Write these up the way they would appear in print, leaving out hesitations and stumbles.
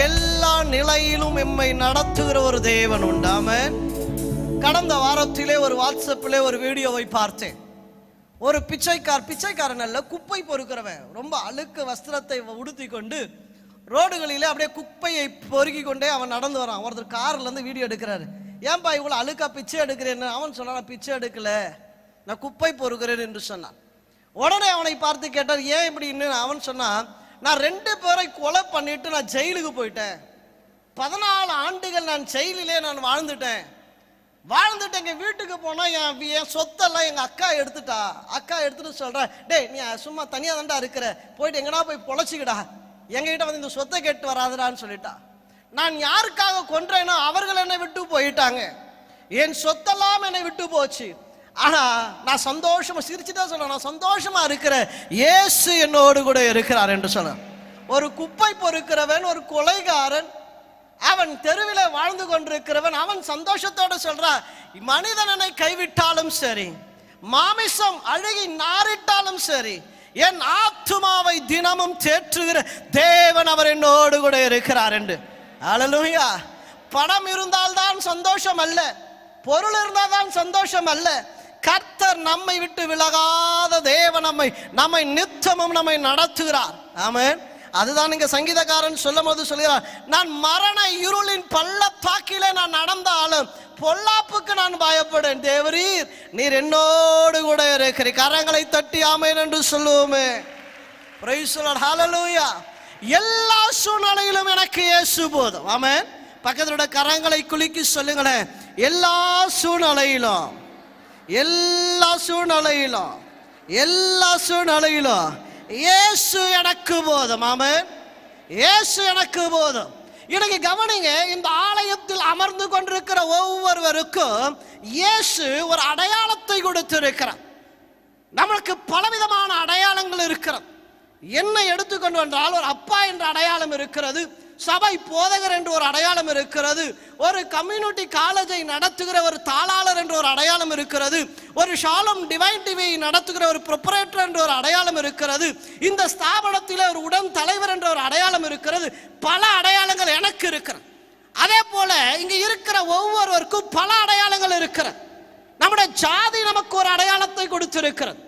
எல்லா நிலையிலும் எம்மை நடத்துகிற ஒரு தேவன் உண்டாம. கடந்த வாரத்திலே ஒரு வாட்ஸ்அப்பிலே ஒரு வீடியோவை பார்த்தேன். ஒரு பிச்சைக்காரன் அல்ல, குப்பை பொறுக்கிறவன், ரொம்ப அழுக்கு வஸ்திரத்தை உடுத்தி கொண்டு ரோடுகளிலே அப்படியே குப்பையை பொறுக்கி கொண்டே அவன் நடந்து வரான். ஒருத்தர் கார்ல இருந்து வீடியோ எடுக்கிறாரு. ஏன்பா இவ்வளவு அழுக்கா பிச்சை எடுக்கிறேன்னு? அவன் சொன்னான், பிச்சை எடுக்கல, நான் குப்பை பொறுக்கிறேன் என்று சொன்னான். உடனே அவனை பார்த்து கேட்டார், ஏன் இப்படின்னு? அவன் சொன்னான், நான் 2 பேரை கொலை பண்ணிட்டு நான் ஜெயிலுக்கு போயிட்டேன். 14 ஆண்டுகள் நான் ஜெயிலிலே நான் வாழ்ந்துட்டேன். எங்க வீட்டுக்கு போனா என் சொத்தெல்லாம் எங்க அக்கா எடுத்துட்டா. அக்கா எடுத்துட்டு சொல்றேன், டேய் நீ சும்மா தனியா தாண்டா இருக்கிற, போயிட்டு எங்கடா போய் பொழைச்சிக்கிடா, எங்ககிட்ட வந்து இந்த சொத்தை கேட்டு வராதுடான்னு சொல்லிட்டா. நான் யாருக்காக கொன்றேனோ அவர்கள் என்னை விட்டு போயிட்டாங்க, என் சொத்தெல்லாம் என்னை விட்டு போச்சு. ஆனா நான் சந்தோஷமா சிரிச்சுதான் சொல்ல, நான் சந்தோஷமா இருக்கிறேன், இயேசு என்னோடு கூட இருக்கிறார் என்று சொல்ல. ஒரு குப்பை பொறுக்கிறவன், ஒரு கொலைகாரன், அவன் தெருவில வாழ்ந்து கொண்டிருக்கிறவன், அவன் சந்தோஷத்தோடு சொல்றான், மனிதனை கைவிட்டாலும் சரி, மாமிசம் அழுகி நாரிட்டாலும் சரி, என் ஆத்துமாவை தினமும் தேற்றுகிற தேவன் அவர் என்னோடு கூட இருக்கிறார் என்று. அல்லேலூயா. பணம் இருந்தால்தான் சந்தோஷம் அல்ல, பொருள் இருந்தால்தான் சந்தோஷம் அல்ல. கர்த்தர் நம்மை விட்டு விலகாத தேவன், நம்மை நித்தமும் நம்மை நடத்துகிறார். ஆமென். அதுதான் இங்க சங்கீதக்காரன் சொல்லும் போது சொல்கிறார், நான் மரண இருளின் பள்ளத்தாக்கிலே நான் நடந்தாலும் பொல்லாப்புக்கு நான் பயப்படேன், தேவரீர் நீர் என்னோடு கூட இருக்கிற. கரங்களை தட்டி ஆமென் என்று சொல்லுவோமே. Praise the Lord. ஹல்லேலூயா. எல்லா சூழ்நிலையிலும் எனக்கு இயேசு போதும். ஆமென். பக்கத்தோட கரங்களை குலுக்கி சொல்லுங்களேன், எல்லா சூழ்நிலையிலும், எல்லா சூழ்நிலையிலும், எல்லா சூழ்நிலையிலும் இயேசு எனக்கு போதும். ஆமென். இயேசு எனக்கு போதும். இன்னைக்கு கவனிங்க, இந்த ஆலயத்தில் அமர்ந்து கொண்டிருக்கிற ஒவ்வொருவருக்கும் இயேசு ஒரு அடையாளத்தை கொடுத்திருக்கிறார். நம்மளுக்கு பலவிதமான அடையாளங்கள் இருக்கிறது. என்னை எடுத்துக்கொண்டு வந்தால் ஒரு அப்பா என்ற அடையாளம் இருக்கிறது, சபை போதகர் என்று ஒரு அடையாளம் இருக்கிறது, ஒரு கம்யூனிட்டி காலேஜை நடத்துகிற ஒரு தாளாளர் என்ற ஒரு அடையாளம் இருக்கிறது, ஒரு ஷாலம் டிவைன் டிவி நடத்துகிற ஒரு ப்ரொப்ரேட்டர் என்ற ஒரு அடையாளம் இருக்கிறது, இந்த ஸ்தாபனத்தில் ஒரு உடன் தலைவர் என்ற ஒரு அடையாளம் இருக்கிறது. பல அடையாளங்கள் எனக்கு இருக்கிறது. அதே போல இங்க இருக்கிற ஒவ்வொருவருக்கும் பல அடையாளங்கள் இருக்கிறது. நம்முடைய ஜாதி நமக்கு ஒரு அடையாளத்தை கொடுத்திருக்கிறது.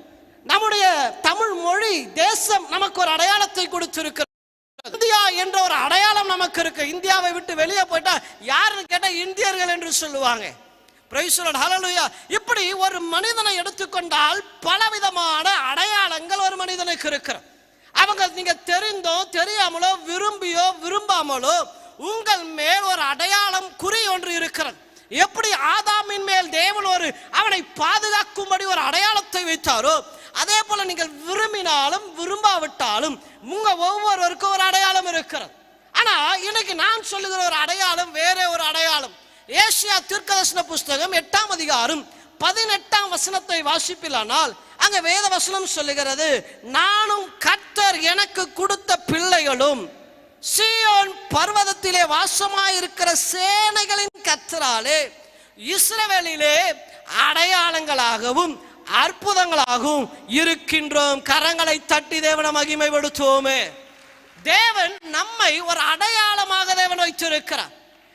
நம்முடைய தமிழ் மொழி தேசம் நமக்கு ஒரு அடையாளத்தை கொடுத்திருக்கிறது. இந்தியா என்ற ஒரு அடையாளம் நமக்கு இருக்கு. இந்தியாவை விட்டு வெளியே போயிட்டா யாருன்னு கேட்டா இந்தியர்கள் என்று சொல்லுவாங்க. Praise the Lord. ஹல்லேலூயா. இப்படி ஒரு மனிதனை எடுத்துக்கொண்டால் பலவிதமான அடையாளங்கள் ஒரு மனிதனுக்கு இருக்கிறது. அவங்க நீங்க தெரிந்தோ தெரியாமலோ விரும்பியோ விரும்பாமலோ உங்கள் மேல் ஒரு அடையாளம் குறி ஒன்று இருக்கிறது. எப்படி ஆதாமின் மேல் தேவன் அவனை பாதுகாக்கும்படி ஒரு அடையாளத்தை வைத்தாரோ, அதே போல நீங்கள் விரும்பினாலும் விரும்பாவிட்டாலும் உங்க ஒவ்வொருவருக்கும் ஒரு அடையாளம் இருக்கிறது. ஆனா இன்னைக்கு நான் சொல்லுகிற ஒரு அடையாளம் வேற ஒரு அடையாளம். ஏசியா தீர்க்கதரிசன புஸ்தகம் 8ஆம் அதிகாரம் 18ஆம் வசனத்தை வாசிப்பிலானால் அங்க வேத வசனம் சொல்லுகிறது, நானும் கர்த்தர் எனக்கு கொடுத்த பிள்ளைகளும் சீயோன் பர்வதத்திலே வாசமாயிருக்கிற சேனைகளின் கர்த்தராலே இஸ்ரவேலிலே அடையாளங்களாகவும் அற்புதங்களாகவும் இருக்கின்றோம். கரங்களை தட்டி தேவனை மகிமைப்படுத்துவோமே. தேவன் நம்மை ஒரு அடையாளமாக தேவன் வைத்திருக்கிறார்.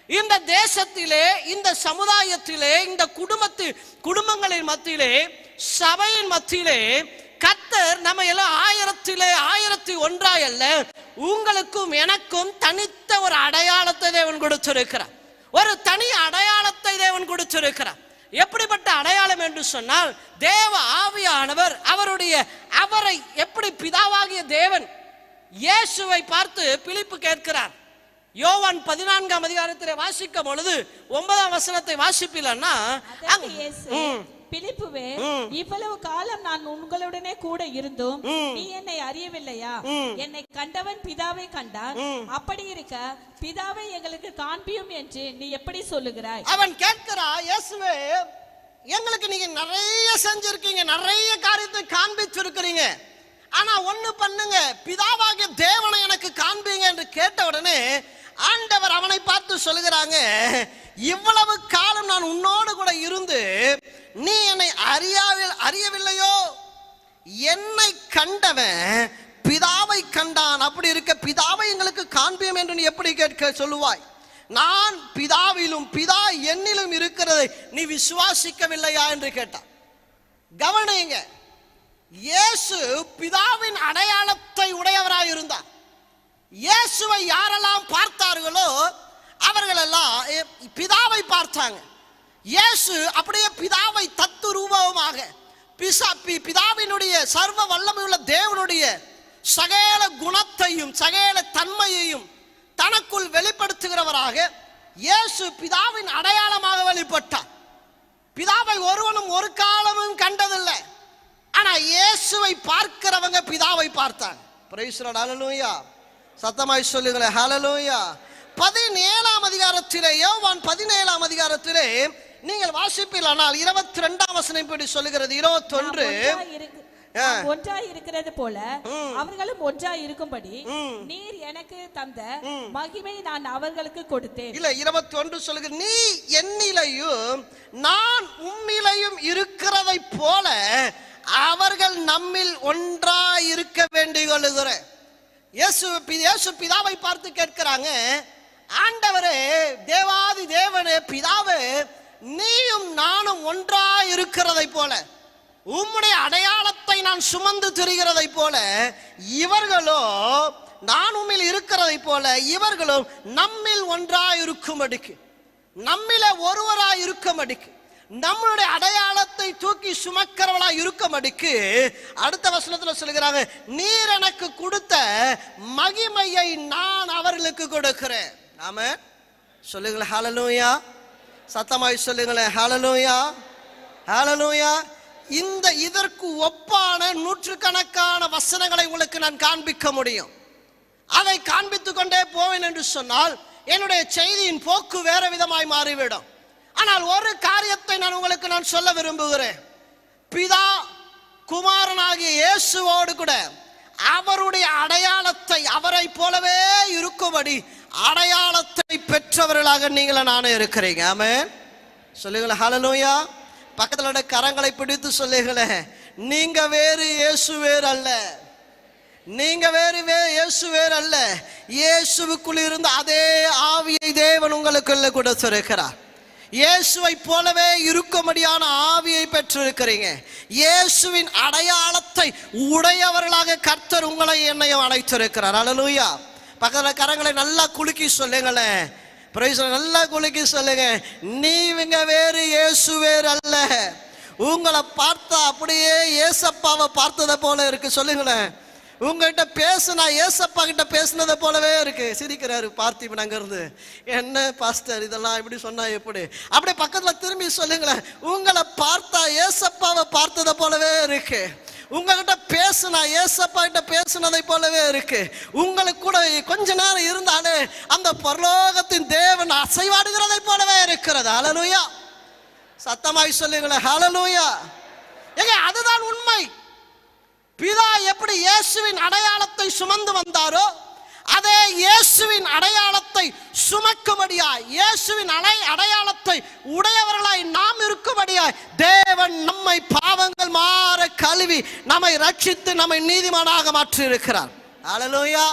இந்த தேசத்திலே, இந்த சமுதாயத்திலே, இந்த குடும்பங்களின் மத்தியிலே, சபையின் மத்தியிலே கர்த்தர் நம்ம எல்லாம் 1001 அல்ல, உங்களுக்கும் எனக்கும் தனித்த ஒரு அடையாளத்தை தேவன் கொடுத்திருக்கிறார். ஒரு தனி அடையாளத்தை தேவன் கொடுத்திருக்கிறார். எப்படிப்பட்ட அடையாளம் என்று சொன்னால், தேவ ஆவியானவர் அவரை எப்படி பிதாவாகிய தேவன் இயேசுவை பார்த்து பிலிப்பு கேட்கிறார். யோவான் 14ஆம் அதிகாரத்தில் வாசிக்கும் பொழுது 9ஆம் வசனத்தை வாசிப்பிலன்னா, பிலிப்புவே, இவ்வளவு காலம் நான் உங்களுடனே கூட இருந்தும் நீ என்னை அறியவில்லையா? என்னை கண்டவன் பிதாவை கண்டான். அப்படி இருக்க பிதாவை எங்களுக்கு காண்பியும் என்று நீ எப்படி சொல்லுகிறாய்? அவன் கேட்கிறா, இயேசுவே, எங்களுக்கு நீங்க நிறைய செஞ்சிருக்கீங்க, நிறைய காரியத்தை காண்பிச்சிருக்கிறீங்க, ஆனா ஒண்ணு பண்ணுங்க, பிதாவாகிய தேவனை எனக்கு காண்பீங்க என்று கேட்ட உடனே ஆண்டவர் அவனை பார்த்து சொல்லுகிறாங்க, இவ்வளவு காலம் நான் உன்னோடு கூட இருந்து நீ என்னை அறியவில்லையோ? என்னை கண்டவன் பிதாவை கண்டான். அப்படி இருக்க பிதாவை எங்களுக்கு காண்பியும் என்று நீ எப்படி கேட்க சொல்லுவாய்? நான் பிதாவிலும் பிதா என்னிலும் இருக்கிறதை நீ விசுவாசிக்கவில்லையா என்று கேட்டான். கவனிங்க, இயேசு பிதாவின் அடையாளத்தை உடையவராய் இருந்தார். இயேசுவை யாரெல்லாம் பார்த்தார்களோ அவர்கள் எல்லாம் பிதாவை பார்த்தாங்க. இயேசு அப்படியே பிதாவை தத்துரூபமாக பிதாவினுடைய சர்வ வல்லமையுள்ள தேவனுடைய சகல குணத்தையும் சகல தன்மையையும் தனக்குள் வெளிப்படுத்துகிறவராக இயேசு பிதாவின் அடையாளமாக வெளிப்பட்டார். பிதாவை ஒருவனும் ஒரு காலமும் கண்டதில்லை. ஆனா இயேசுவை பார்க்கிறவங்க பிதாவை பார்த்தாங்க. Praise the Lord. ஹல்லேலூயா. சத்தமாய் சொல்லுங்களேன் ஹல்லேலூயா. 17ஆம் அதிகாரத்திலே, யோவான் 17ஆம் அதிகாரத்திலே நீங்கள் வாசிப்பீர்களானால் 22ஆம் வசனம் இப்படி சொல்லுகிறது. 21 ஒன்றாய் இருக்கிறது போல அவர்களும் ஒன்றாய் இருக்கும்படி நீர் எனக்கு தந்த மகிமை நான் அவர்களுக்கு கொடுத்தேன். இல்ல, 21 சொல்லுகிறது, நீ என்னிலையும் நான் உம்மிலையும் இருக்கிறதை போல அவர்கள் நம்மில் ஒன்றாய் இருக்க வேண்டிக் கொள்ளுகிற. இயேசு பிதாவை பார்த்து கேட்கிறாங்க, ஆண்டவரே, தேவாதி தேவனே, பிதாவே, நீயும் நானும் ஒன்றாய் இருக்கிறதை போல, உம்முடைய அடையாளத்தை நான் சுமந்து திரிகிறதை போல இவர்களோ, நான் உம்மில் இருக்கிறதை போல இவர்களும் நம்மில் ஒன்றாய் இருக்கும்படிக்கு, நம்மில ஒருவராய் இருக்கும்படிக்கு, நம்மளுடைய அடையாளத்தை தூக்கி சுமக்கிறவளாய் இருக்கும்படிக்கு அடுத்த வசனத்தில் சொல்லுகிறாங்க, நீர் எனக்கு கொடுத்த மகிமையை நான் அவர்களுக்கு கொடுக்கிறேன். ஆமென். சொல்லுங்களேன் ஹல்லேலூயா. சத்தமாய் சொல்லுங்களேன் ஹல்லேலூயா. ஹல்லேலூயா. இதற்கு ஒப்பான நூற்றுக்கணக்கான வசனங்களை உங்களுக்கு நான் காண்பிக்க முடியும். அதை காண்பித்துக் கொண்டே போவேன் என்று சொன்னால் என்னுடைய செய்தியின் போக்கு வேற விதமாய் மாறிவிடும். ஆனால் ஒரு காரியத்தை நான் உங்களுக்கு சொல்ல விரும்புகிறேன். பிதா குமாரனாகிய இயேசுவோடு கூட அவருடைய அடையாளத்தை அவரை போலவே இருக்கும்படி அடையாளத்தை பெற்றவர்களாக நீங்கள் நானும் இருக்கிறீங்க. ஆமென். சொல்லுங்களேன் ஹல்லேலூயா. பக்கத்துல கரங்களை பிடித்து சொல்லுங்களேன், நீங்க வேறு இயேசு வேறு அல்ல. நீங்க வேறு இயேசு வேறு அல்ல. இயேசுவுக்குள் இருந்த அதே ஆவியை தேவன் உங்களுக்குள்ள கொடுத்திருக்கிறார். இயேசுவை போலவே இருக்கும்படியான ஆவியை பெற்றிருக்கிறீங்க. இயேசுவின் அடையாளத்தை உடையவர்களாக கர்த்தர் உங்களை என்னையும் அழைத்திருக்கிறார். ஹல்லேலூயா. பக்கத்துல கரங்களை நல்லா குலுக்கி சொல்லுங்களேன். பிரைஸ் நல்லா குலுக்கி சொல்லுங்க, நீங்க வேறு இயேசு வேறு அல்ல. உங்களை பார்த்தா அப்படியே ஏசப்பாவை பார்த்ததை போல இருக்கு. சொல்லுங்களேன், உங்ககிட்ட பேசுனா ஏசப்பா கிட்ட பேசுனதை போலவே இருக்கு. சிரிக்கிறாரு பார்த்திபன் அங்க இருந்து. என்ன பாஸ்டர் இதெல்லாம் இப்படி சொன்னா எப்படி? அப்படியே பக்கத்துல திரும்பி சொல்லுங்களேன், உங்களை பார்த்தா ஏசப்பாவை பார்த்ததை போலவே இருக்கு. உங்ககிட்ட பேசுனா ஏசப்பா கிட்ட பேசுனதை போலவே இருக்கு. உங்களுக்கு கூட கொஞ்ச நேரம் இருந்தாலே அந்த பரலோகத்தின் தேவன் அசைவாடுகிறதை போலவே இருக்கிறது. ஹல்லேலூயா. சத்தமாய் சொல்லுங்களேன் ஹல்லேலூயா. ஏங்க, அதுதான் உண்மை. பிதா எப்படி இயேசுவின் அடையாளத்தை சுமந்து வந்தாரோ அதே இயேசுவின் அடையாளத்தை சுமக்கும்படியாய், இயேசுவின் அடையாளத்தை உடையவர்களாய் நாம் இருக்கும்படியாய் தேவன் நம்மை பாவங்கள் மாற கழுவி நம்மை ரட்சித்து நம்மை நீதிமானாக மாற்றி இருக்கிறார். ஹல்லேலூயா.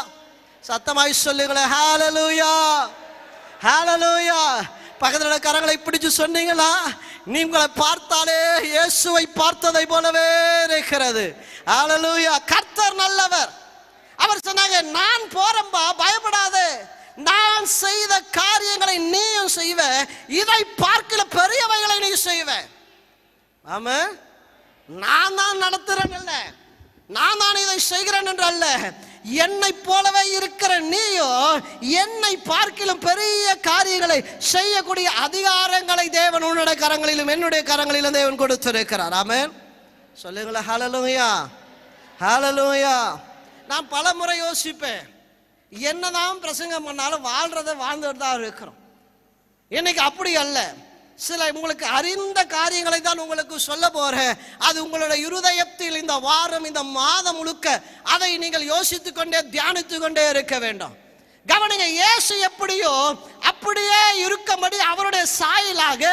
சத்தமாய் சொல்லுங்களேன் ஹல்லேலூயா. ஹல்லேலூயா. பக்கத்துல கரங்களை பிடிச்சு சொன்னீங்களா, நீங்களை பார்த்தாலே இயேசுவை பார்த்ததை போலவே இருக்கிறது. ஹல்லேலூயா. கர்த்தர் நல்லவர். அவர் சொன்னாங்க, நான் போறேன்பா, பயப்படாதே, நான் செய்த காரியங்களை நீயும் செய்வ, இதை பார்க்கல பெரியவைகளை நீ செய்வ. ஆமா, நான் தான் நடத்துறேன் அல்ல, நான் தான் இதை செய்கிறேன் என்று அல்ல, என்னை போலவே இருக்கிற நீயோ என்னை பார்க்கிலும் பெரிய காரியங்களை செய்யக்கூடிய அதிகாரங்களை தேவன் உன்னுடைய கரங்களிலும் என்னுடைய கரங்களிலும் தேவன் கொடுத்திருக்கிறார். ஆமென். சொல்லுங்களேன் ஹல்லேலூயா. ஹல்லேலூயா. நான் பல முறை யோசிப்பேன், என்னதான் பிரசங்கம் பண்ணாலும் வாழ்றதை வாழ்ந்துட்டு தான் இருக்கிறோம். இன்னைக்கு அப்படி அல்ல. சில உங்களுக்கு அறிந்த காரியங்களை தான் உங்களுக்கு சொல்ல போறேன். அது உங்களுடைய இருதயத்தில் இந்த வாரம் இந்த மாதம் முழுக்க அதை நீங்கள் யோசித்துக் கொண்டே தியானித்துக் கொண்டே இருக்க வேண்டும். கவனிங்க, இயேசு எப்படியோ அப்படியே இருக்கும்படி அவருடைய சாயலாக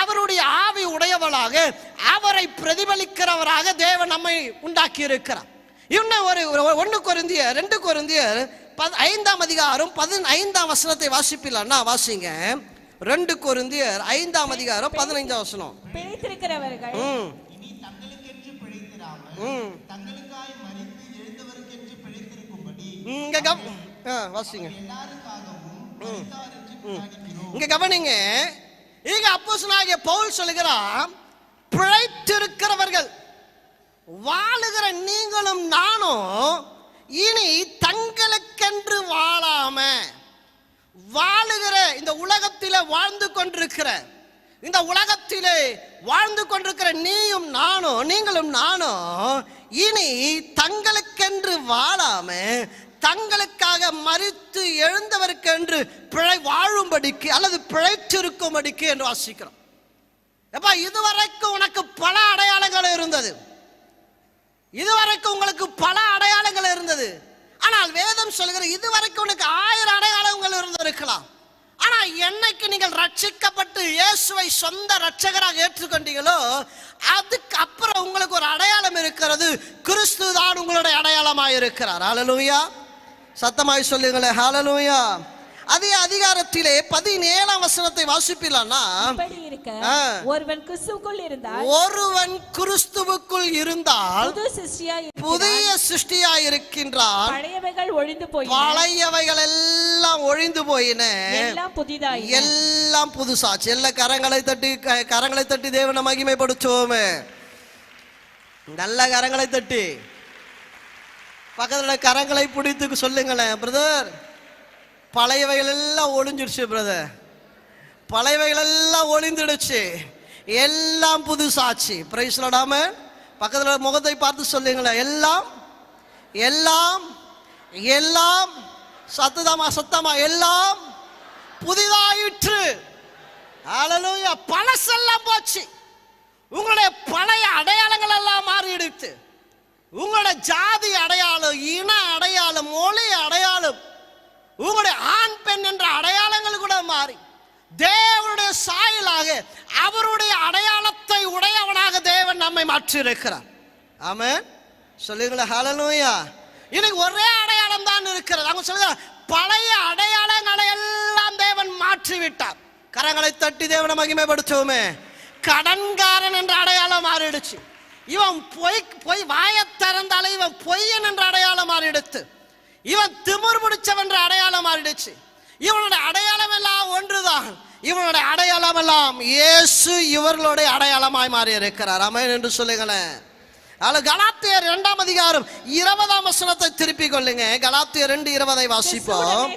அவருடைய ஆவி உடையவளாக அவரை பிரதிபலிக்கிறவராக தேவன் நம்மை உண்டாக்கி இருக்கிறார். இன்னும் ஒரு 1 கொரிந்தியர் 2 கொரிந்தியர் 5ஆம் அதிகாரம் 15ஆம் வசனத்தை வாசிப்பிலான்னா வாசிங்க. 2 கொரிந்தியர் 5ஆம் அதிகாரம் 15ஆம் வசனம். பிழைத்திருக்கிறவர்கள் இனி தங்களுக்கென்று பிழைத்திராமல் தங்களுக்காய் மரித்து எழுந்தவருக்கென்று பிழைத்திருக்கும்படி இங்க வாசிங்க. எல்லாருக்காகவும் மரித்தார் என்று விசாரிக்கிறோம். இங்க கவனிங்க. இங்க அப்போஸ்தலனாகிய பவுல் சொல்லுகிறான், பிழைத்திருக்கிறவர்கள், வாழுகிற நீங்களும் நானும் இனி தங்களுக்கென்று வாழாம வாழுகிற இந்த உலகத்திலே வாழ்ந்து கொண்டிருக்கிற இந்த உலகத்திலே வாழ்ந்து கொண்டிருக்கிற நீங்களும் நானும் இனி தங்களுக்கென்று வாழாம தங்களுக்காக மரித்து எழுந்தவருக்கென்று வாழும்படிக்கு அல்லது பிழைத்திருக்கும்படிக்கு என்று வாசிக்கிறோம். எப்பா, இதுவரைக்கும் உனக்கு பல அடையாளங்கள் இருந்தது, இதுவரைக்கும் உங்களுக்கு பல அடையாளங்கள் இருந்தது. ஆனால் வேதம் சொல்கிற இதுவரைக்கும் உனக்கு 1000 அடையாளங்கள் இருந்திருக்கலாம். ஆனால் என்னைக்கு நீங்கள் ரட்சிக்கப்பட்டு இயேசுவை சொந்த ரட்சகராக ஏற்றுக்கொண்டீங்களோ அதுக்கு அப்புறம் உங்களுக்கு ஒரு அடையாளம் இருக்கிறது. கிறிஸ்து தான் உங்களுடைய அடையாளமாய் இருக்கிறார். ஹல்லேலூயா. சத்தமாய் சொல்லுங்களேன், ஹல்லேலூயா. அதே அதிகாரத்திலே 17ஆம் வசனத்தை வாசிப்பிலானா, இப்படி இருக்க ஒருவன் கிறிஸ்துவுக்குள் இருந்தால் புதிய சிருஷ்டியாய் இருக்கின்றான், பழையவைகள் ஒழிந்து போயின, பழையவைகள் எல்லாம் ஒழிந்து போயின, எல்லாம் புதுசாச்சு. எல்லா கரங்களை தட்டி தேவனை மகிமைப்படுத்துவோமே. நல்ல கரங்களை தட்டி பக்கத்துல கரங்களை பிடித்து சொல்லுங்களேன், பிரதர் பழையவைகள் எல்லாம் ஒளிஞ்சிடுச்சு, பிரதர் பழையவைகள் எல்லாம் ஒளிந்துடுச்சு, எல்லாம் புதுசாச்சு. Price Lord. ஆமென். பக்கத்துல முகத்தை பார்த்து சொல்லுங்களேன், எல்லாம் எல்லாம் எல்லாம் சத்தமா எல்லாம் புதிதாயிற்று. ஹல்லேலூயா. பழசெல்லாம் போச்சு, உங்களுடைய பழைய அடையாளங்கள் எல்லாம் மாறிடுச்சு. உங்களுடைய ஜாதி அடையாளம், இன அடையாளம், மொழி அடையாளம், உங்களுடைய ஆண் பெண் என்ற அடையாளங்கள் கூட மாறி தேவனுடைய சாயலாக அவருடைய அடையாளத்தை உடையவனாக தேவன் நம்மை மாற்றி இருக்கிறார். ஆமென். சொல்லுங்களா, ஹல்லேலூயா. இன்னைக்கு ஒரே அடையாளம் தான் இருக்கிறது. அவங்க சொல்லுங்க, பழைய அடையாளங்களை எல்லாம் தேவன் மாற்றி விட்டார். கரங்களை தட்டி தேவனை மகிமைப்படுத்துவோமே. கடன்காரன் என்ற அடையாளம் மாறிடுச்சு. இவன் பொய் வாயை திறந்தாலே இவன் பொய்யன் என்ற அடையாளம் மாறிடுச்சு. இவன் திமிர் முடிச்சவன் என்ற அடையாளம் மாறிடுச்சு. இவனுடைய அடையாளம் எல்லாம் ஒன்றுதான். இவனுடைய அடையாளம் எல்லாம் இயேசு இவர்களுடைய அடையாளமாய் மாறி இருக்கிறார். ஆமென் என்று சொல்லுங்களேன். கலாத்தியர் 2ஆம் அதிகாரம் 20ஆம் வசனத்தை திருப்பிக் கொள்ளுங்க. கலாத்தியர் 2:20 வாசிப்போம்.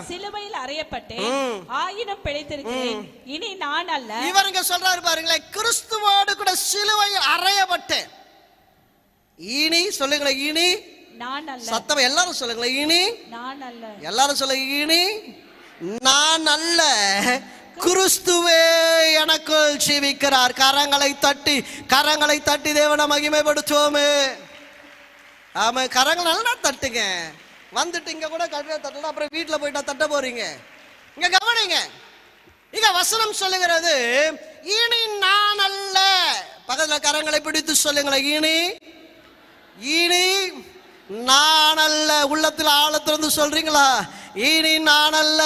சிலுவையில் அறையப்பட்டு ஆயினும் பிழைத்திருக்கிறேன், இனி நான் அல்ல. இவருங்க சொல்றாரு பாருங்களேன், கிறிஸ்துவோடு கூட சிலுவையில் அறையப்பட்டேன். இனி சொல்லுங்களேன், இனி நான் அல்ல. சத்தம் எல்லாரும் சொல்லுங்களேன், இனி நான் அல்ல. எல்லாரும் சொல்லுங்க, இனி நான் அல்ல, கிறிஸ்துவே எனக்குள் ஜீவிக்கிறார். கரங்களை தட்டி தேவனை மகிமைப்படுத்துவோமே. ஆமா, கரங்களை நல்லா தட்டுங்க. வந்துட்டு இங்க கூட தட்டலாம், அப்புறம் வீட்டுல போயிட்டா தட்ட போறீங்க. இங்க கவனிங்க, இங்க வசனம் சொல்லுகிறது, இனி நான் அல்ல. பக்கத்துல கரங்களை பிடித்து சொல்லுங்களேன், இனி நான் அல்ல. உள்ளத்தில் ஆழத்திலிருந்து சொல்றீங்களா? இனி நான் அல்ல.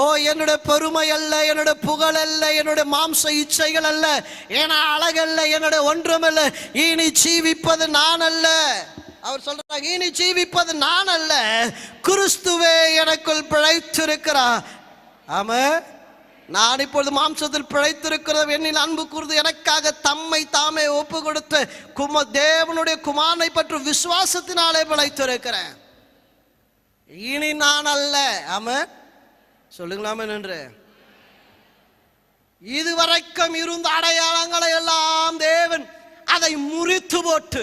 ஓ, என்னுடைய பெருமை அல்ல, என்னுடைய புகழ் அல்ல, என்னுடைய மாம்ச இச்சைகள் அல்ல, என அழகல்ல, என்னுடைய ஒன்றுமல்ல. இனி ஜீவிப்பது நான் அல்ல. அவர் சொல்றாங்க, இனி ஜீவிப்பது நான் அல்ல, கிறிஸ்துவே எனக்குள் பிழைத்திருக்கிறார். ஆமா, நான் இப்பொழுது மாம்சத்தில் பிழைத்திருக்கிறது, என்னில் அன்பு கூர்ந்து எனக்காக தம்மை தாமே ஒப்பு கொடுத்த தேவனுடைய குமாரனை பற்றி விசுவாசத்தினாலே பிழைத்திருக்கிறேன். இனி நான் அல்ல. ஆமா, சொல்லுங்களாமே என்று. இதுவரைக்கும் இருந்த அடையாளங்களை எல்லாம் தேவன் அதை முறித்து போட்டு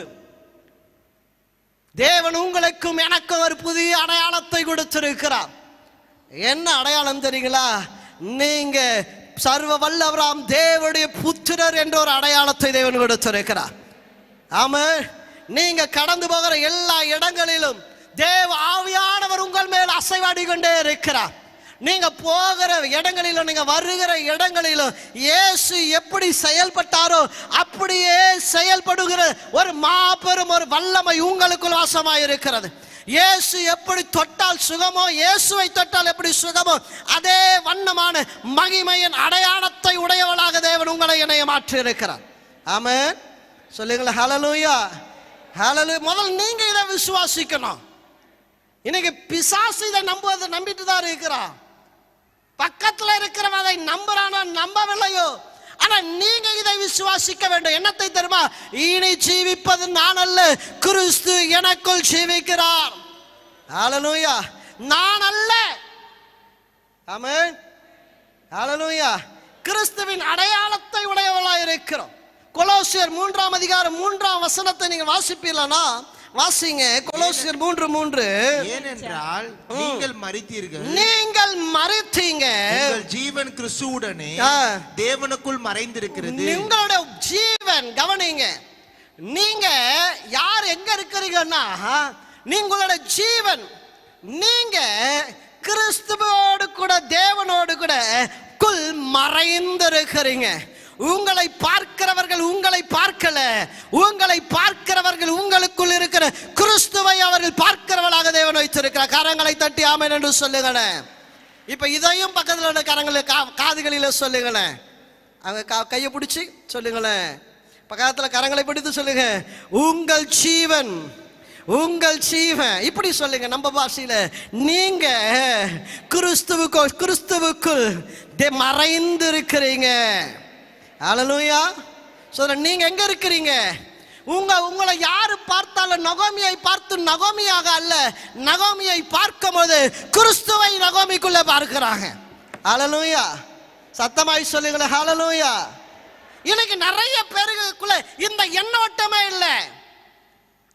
தேவன் உங்களுக்கும் எனக்கும் ஒரு புதிய அடையாளத்தை கொடுத்திருக்கிறார். என்ன அடையாளம் தெரியுங்களா? நீங்க சர்வ வல்லவராம் தேவனுடைய புத்திரர் என்ற ஒரு அடையாளத்தை தேவன் கொடுத்திருக்கிறார். ஆமா, நீங்க கடந்து போகிற எல்லா இடங்களிலும் தேவ ஆவியானவர் உங்கள் மேல் அசைவாடி கொண்டே இருக்கிறார். நீங்க போகிற இடங்களிலும் நீங்க வருகிற இடங்களிலும் இயேசு எப்படி செயல்பட்டாரோ அப்படியே செயல்படுகிற ஒரு மாபெரும் ஒரு வல்லமை உங்களுக்குள் வாசமாய் இருக்கிறது. இயேசு எப்படி தொட்டால் சுகமோ, இயேசுவை தொட்டால் எப்படி சுகமோ, அதே வண்ணமான மகிமையின் அடையாளத்தை உடையவளாக தேவன் உங்களை என்னைய மாற்றி இருக்கிறார். ஆமென். சொல்லுங்களேன் ஹல்லேலூயா. ஹல்லேலூயா. முதல்ல நீங்க இதை விசுவாசிக்கணும். இன்னைக்கு பிசாசு இதை நம்பிட்டு தான் இருக்கிறான். பக்கத்துல இருக்கிறவன் அதை நம்புறானோ நம்பவில்லையோ, ஆனா நீங்க இதை விசுவாசிக்க வேண்டும். என்னத்தை தெரியுமா? இனி ஜீவிப்பது நான் அல்ல, கிறிஸ்து எனக்குள் ஜீவிக்கிறார். ஹல்லேலூயா. நான் அல்ல. ஆமென். ஹல்லேலூயா. கிறிஸ்துவின் அடையாளத்தை உடையவளாய் இருக்கிறோம். கொலோசியர் 3ஆம் அதிகாரம் 3ஆம் வசனத்தை நீங்க வாசிப்பீங்களா? வாசிங்க. கொலோசியர் 3:3. ஏனென்றால் நீங்கள் மரித்தீர்கள், நீங்கள் மரித்தீங்க, உங்கள் ஜீவன் கிறிஸ்துவுடனே தேவனுக்குள் மறைந்திருக்கிறது. உங்களுடைய ஜீவன், கவனிங்க, நீங்க யார் எங்க இருக்கிறீங்கன்னா, நீங்களுடைய ஜீவன் நீங்க கிறிஸ்துவோடு கூட தேவனோடு கூட குள் மறைந்திருக்கிறீங்க. உங்களை பார்க்கிறவர்கள் உங்களை பார்க்கல, உங்களை பார்க்கிறவர்கள் உங்களுக்குள் இருக்கிற கிறிஸ்துவை அவர்கள் பார்க்கிறவர்களாக தேவன் வைத்திருக்கிறார். கரங்களை தட்டி ஆமென் என்று சொல்லுங்களேன். இப்ப இதையும் பக்கத்தில் உள்ள கரங்களை காதுகளில சொல்லுங்களேன். அவங்க கையை பிடிச்சி சொல்லுங்களேன். பக்கத்துல கரங்களை பிடித்து சொல்லுங்க, உங்கள் ஜீவன், உங்கள் ஜீவன். இப்படி சொல்லுங்க நம்ம பாஷையில, நீங்க கிறிஸ்துவுக்குள் மறைந்து இருக்கிறீங்க. ஹல்லேலூயா. சொல்ற, நீங்க எங்க இருக்கிறீங்க? உங்களை யாரு பார்த்தாலும் நகோமியை பார்த்து நகோமியாக அல்ல, நகோமியை பார்க்கும்போது கிறிஸ்துவை நகோமிக்குள்ள பார்க்கிறாங்க. ஹல்லேலூயா. சத்தமாய் சொல்லுங்களேன் ஹல்லேலூயா. இன்னைக்கு நிறைய பேருக்குள்ள இந்த எண்ணோட்டமே இல்லை.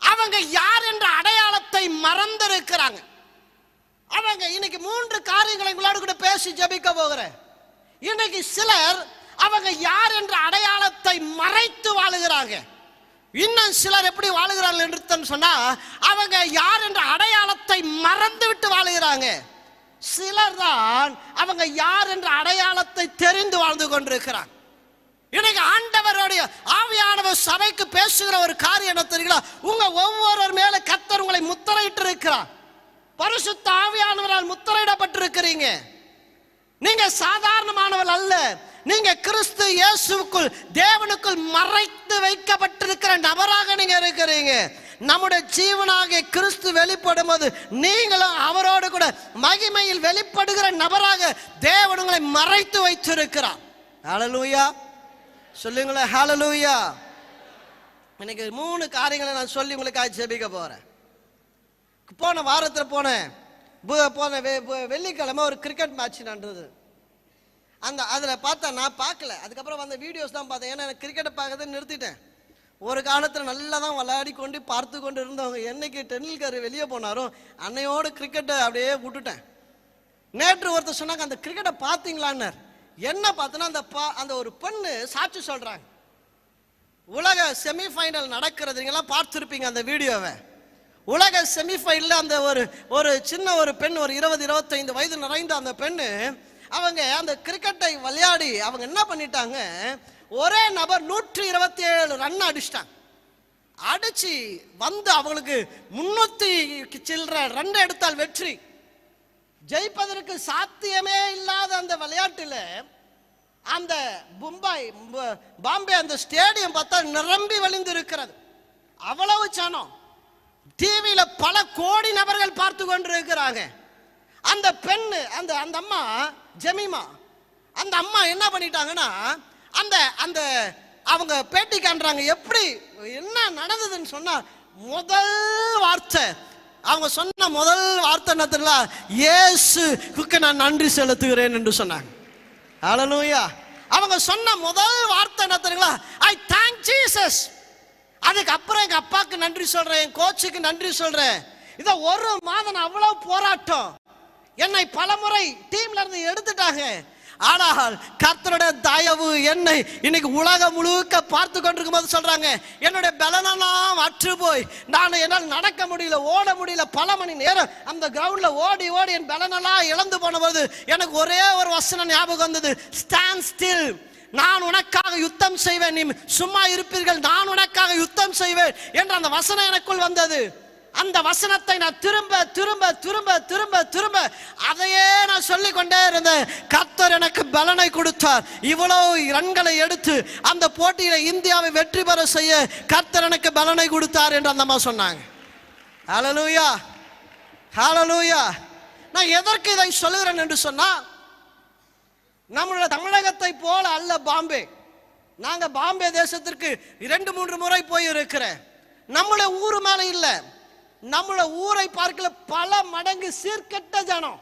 அவங்க யார் என்ற அடையாளத்தை மறந்திருக்கிறாங்க. அவங்க இன்னைக்கு 3 காரியங்களை உங்களோட கூட பேசி ஜெபிக்க போகிறேன். இன்னைக்கு சிலர் அவங்க யார் என்ற அடையாளத்தை மறைத்து வாழுகிறாங்க. இன்னும் சிலர் எப்படி வாழுகிறார்கள் என்று சொன்னா, அவங்க யார் என்ற அடையாளத்தை மறந்து விட்டு வாழுகிறாங்க. சிலர் தான் அவங்க யார் என்ற அடையாளத்தை தெரிந்து வாழ்ந்து கொண்டிருக்கிறாங்க. இன்னைக்கு ஆண்டவருடைய ஆவியானவர் சபைக்கு பேசுகிற ஒரு காரியம் என்ன தெரியுங்களா? உங்க ஒவ்வொருவர் மேல கர்த்தர் உங்களை முத்திரையிட்டு இருக்கிறார். பரிசுத்த ஆவியானவரால் முத்திரையிடப்பட்டிருக்கிறீங்க. நீங்க சாதாரணமானவர் அல்ல. நீங்க கிறிஸ்து இயேசுவுக்குள் தேவனுக்குள் மறைத்து வைக்கப்பட்டிருக்கிற நபராக நீங்க இருக்கிறீங்க. நம்முடைய ஜீவனாகிய கிறிஸ்து வெளிப்படும் போது நீங்களும் அவரோடு கூட மகிமையில் வெளிப்படுகிற நபராக தேவன் உங்களை மறைத்து வைத்திருக்கிறார். ஹல்லேலூயா. சொல்லுங்களேன் ஹல்லேலூயா. இன்னைக்கு 3 காரியங்களை நான் சொல்லி உங்களுக்காக ஜெபிக்க போறேன். போன வாரத்தில் போன வெள்ளிக்கிழமை ஒரு கிரிக்கெட் மேட்ச் நடந்தது. அதில் பார்த்தா நான் பார்க்கல, அதுக்கப்புறம் வந்த வீடியோஸ் தான் பார்த்தேன். ஏன்னா எனக்கு கிரிக்கெட்டை பார்க்கறதை நிறுத்திட்டேன். ஒரு காலத்தில் நல்லா தான் விளையாடி கொண்டு பார்த்து கொண்டு இருந்தவங்க என்னைக்கு டெண்டுல்கர் வெளியே போனாரோ அன்னையோடு கிரிக்கெட்டை அப்படியே விட்டுட்டேன். நேற்று ஒருத்தர் சொன்னாங்க, அந்த கிரிக்கெட்டை பார்த்தீங்களான்னு. என்ன பார்த்தோன்னா அந்த ஒரு பெண்ணு சாட்சி சொல்கிறாங்க. உலக செமிஃபைனல் நடக்கிறது, நீங்களாம் பார்த்துருப்பீங்க அந்த வீடியோவை. உலக செமிஃபைனலில் அந்த ஒரு சின்ன ஒரு பெண், ஒரு 20-25 வயது நிறைந்த அந்த பெண்ணு, அவங்க அந்த கிரிக்கெட்டை விளையாடி அவங்க என்ன பண்ணிட்டாங்க, ஒரே நபர் 127 ரன் அடிச்சிட்டாங்க. அடிச்சு வந்து அவங்களுக்கு 300 சில்லற ரன் எடுத்தால் வெற்றி. ஜெயிப்பதற்கு சாத்தியமே இல்லாத அந்த விளையாட்டில் அந்த பாம்பே அந்த ஸ்டேடியம் பார்த்தா நிரம்பி வழிந்து இருக்கிறது. அவ்வளவு சனம். டிவியில பல கோடி நபர்கள் பார்த்து கொண்டிருக்கிறாங்க. அந்த பெண்ணு, அந்த அம்மா ஜெமிமா, அந்த அம்மா என்ன பண்ணிட்டாங்கன்னா, அந்த அவங்க பேட்டி காண்றாங்க. எப்படி என்ன நடந்ததுன்னு சொன்னா, முதல் வார்த்தை அவங்க சொன்ன முதல் வார்த்தை என்ன தெரியல, இயேசுவுக்கு நான் நன்றி செலுத்துகிறேன் என்று சொன்னாங்க. ஹல்லேலூயா. அவங்க சொன்ன முதல் வார்த்தை என்ன தெரியுங்களா, ஐ தேங்க் ஜீசஸ். அதுக்கப்புறம் எங்க அப்பாவுக்கு நன்றி சொல்றேன், என் கோச்சுக்கு நன்றி சொல்றேன். இதை 1 மாதம் அவ்வளவு போராட்டம். என்னை பலமுறை டீம்ல இருந்து எடுத்துட்டாங்க. ஆனால் கர்த்தருடைய தயவு என்னை இன்னைக்கு உலகம் முழுக்க பார்த்து கொண்டிருக்கும் போது சொல்றாங்க, என்னுடைய பலனெல்லாம் எல்லாம் அற்று போய் என்னால் நடக்க முடியல, ஓட முடியல, பல மணி நேரம் அந்த கிரவுண்ட்ல ஓடி ஓடி என் பலனெல்லாம் இழந்து போனபோது எனக்கு ஒரே ஒரு வசனம் ஞாபகம் வந்தது. ஸ்டாண்ட் ஸ்டில், நான் உனக்காக யுத்தம் செய்வேன், நீ சும்மா இருப்பீர்கள், நான் உனக்காக யுத்தம் செய்வேன் என்ற அந்த வசனம் எனக்குள் வந்தது. அந்த வசனத்தை நான் திரும்ப திரும்ப திரும்ப திரும்ப திரும்ப அதையே நான் சொல்லிக் கொண்டே இருந்தேன். கர்த்தர் எனக்கு பலனை கொடுத்தார். இவ்வளவு ரன்களை எடுத்து அந்த போட்டியில இந்தியாவை வெற்றி பெற செய்ய கர்த்தர் எனக்கு பலனை கொடுத்தார் என்று அந்த அம்மா சொன்னாங்க. ஹல்லேலூயா, ஹல்லேலூயா. நான் எதற்கு இதை சொல்லுகிறேன் என்று சொன்னா, நம்மளுடைய தமிழகத்தை போல அல்ல பாம்பே. நாங்க பாம்பே தேசத்திற்கு 2-3 முறை போய் இருக்கிறேன். நம்மள ஊரு மேல இல்ல, நம்மள ஊரை பார்க்கல பல மடங்கு சீர்கெட்ட ஜனம்.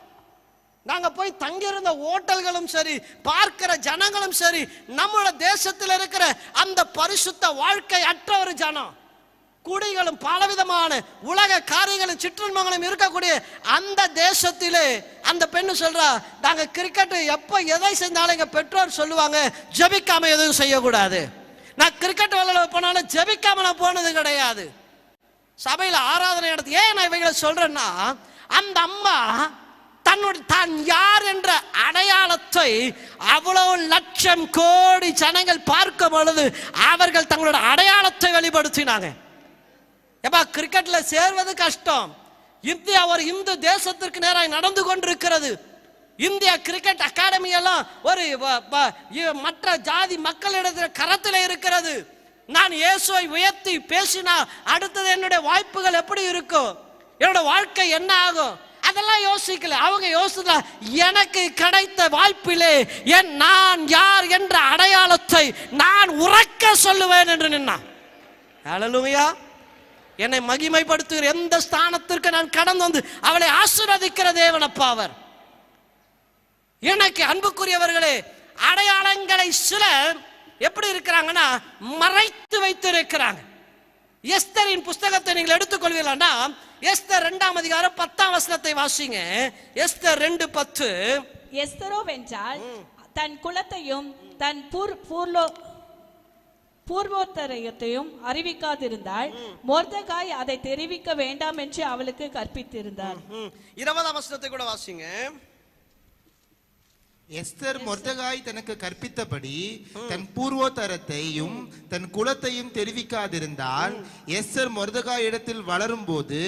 நாங்க போய் தங்கியிருந்த ஹோட்டல்களும் சரி, பார்க்கிற ஜனங்களும் சரி, நம்மளோட தேசத்தில் இருக்கிற அந்த பரிசுத்த வாழ்க்கை அற்ற ஒரு ஜனம். குடிகளும் பலவிதமான உலக காரியங்களும் சிற்றுன்பங்களும் இருக்கக்கூடிய அந்த தேசத்திலே அந்த பெண்ணு சொல்றா, நாங்க கிரிக்கெட் எப்ப எதை செஞ்சாலும் எங்க பெற்றோர் சொல்லுவாங்க, ஜெபிக்காம எதுவும் செய்யக்கூடாது. நான் கிரிக்கெட் விளையாட போனாலும் ஜெபிக்காம நான் போனது கிடையாது. சபையில ஆராதனை நடத்தி ஏன் நான் இவைகளை சொல்றேன்னா, அந்த அம்மா தான் யார் என்ற அடையாளத்தை அவ்வளவு லட்சம் கோடி ஜனங்கள் பார்க்கும் பொழுது அவர்கள் தங்களோட அடையாளத்தை வெளிப்படுத்தினாங்க. எப்பா, கிரிக்கெட்ல சேர்வது கஷ்டம். இந்தியா ஒரு இந்து தேசத்திற்கு நேராக நடந்து கொண்டிருக்கிறது. இந்தியா கிரிக்கெட் அகாடமி எல்லாம் ஒரு மற்ற ஜாதி மக்களிடத்தில் கரத்தில் இருக்கிறது. நான் இயேசுவை உயர்த்தி பேசினா அடுத்தது என்னுடைய வாய்ப்புகள் எப்படி இருக்கும், என்னோட வாழ்க்கை என்ன ஆகும், அதெல்லாம் யோசிக்கல. அவங்க யோசிச்சா எனக்கு கிடைத்த வாய்ப்பிலே நான் யார் என்ற அடையாளத்தை நான் உறக்க சொல்லுவேன் என்று நின்னான். ஹல்லேலூயா. என்னை மகிமைப்படுத்துகிற எந்த ஸ்தானத்திற்கு நான் கடந்து வந்து அவளை ஆசீர்வதிக்கிற தேவனப்பா அவர். எனக்கு அன்புக்குரியவர்களே, அடையாளங்களை சிலர் எப்படி இருக்கிறாங்கன்னா மறைத்து வைத்து இருக்கிறாங்க. எஸ்தரின் புஸ்தகத்தை நீங்கள் எடுத்துக்கொள்வீர்களா? எஸ்தர் 2ஆம் அதிகாரம் 10ஆம் வசனத்தை வாசிங்க. எஸ்தர் 2:10. எஸ்தரோ வென்றால் தன் குலத்தையும் தன் பூர்வோத்தரையத்தையும் அறிவிக்காதிருந்தால் மொர்தெகாய் அதை தெரிவிக்க வேண்டாம் என்று அவளுக்கு கற்பித்திருந்தார். 20ஆம் வசனத்தை கூட வாசிங்க. எஸ்தர் மொர்தெகாய் தனக்கு கற்பித்தபடி தன் பூர்வோத்தரத்தையும் தன் குலத்தையும் தெரிவிக்காதிருந்தால் எஸ்தர் மொர்தெகாய் இடத்தில் வளரும் போது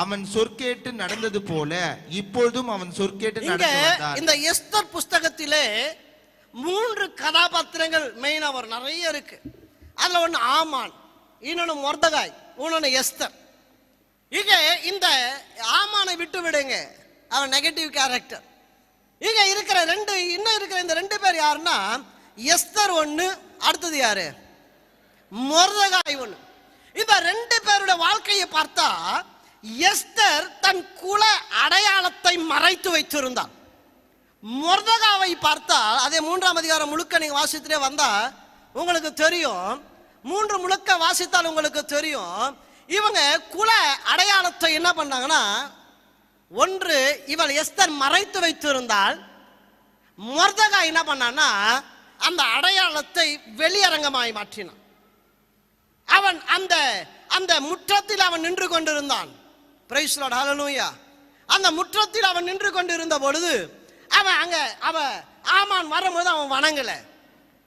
அவன் சொற்கேட்டு நடந்தது போல இப்பொழுதும் அவன் சொற்கேட்டு நடந்து வந்தார். இந்த எஸ்தர் புஸ்தகத்திலே 3 கதாபாத்திரங்கள் மெயினா வரும், நிறைய இருக்கு. அதுல ஒன்னு ஆமான், இன்னொன்னு மொர்தெகாய், இன்னொன்னு எஸ்தர். இங்க இந்த ஆமானை விட்டு விடுங்க, அவன் நெகட்டிவ் கேரக்டர். இங்க இருக்கிற இன்னும் இருக்கிற இந்த 2 பேர் யாருன்னா, எஸ்தர் ஒண்ணு, அடுத்தது யாரு, மொர்தெகாய் ஒண்ணு. இந்த 2 பேருடைய வாழ்க்கையை பார்த்தா எஸ்தர் தன் குல அடையாளத்தை மறைத்து வைத்திருந்தார். மொர்தெகாயை பார்த்தால் அதே 3ஆம் அதிகாரம் முழுக்க நீங்க வாசித்துட்டே வந்தா உங்களுக்கு தெரியும். 3 முழுக்க வாசித்தால் உங்களுக்கு தெரியும். இவங்க குல அடையாளத்தை என்ன பண்ணாங்கன்னா, ஒன்று இவள் எஸ்தர் மறைத்து வைத்திருந்தால், மொர்தெகாய் என்ன பண்ணான்னா அந்த அடையாளத்தை வெளியரங்கமாய் மாற்றினான். அவன் அந்த முற்றத்தில் அவன் நின்று கொண்டிருந்தான். பிரைஸ் தி லார்ட், ஹல்லேலூயா. அந்த முற்றத்தில் அவன் நின்று கொண்டிருந்த பொழுது அவன் ஆமான் வரும்போது அவன் வணங்கல.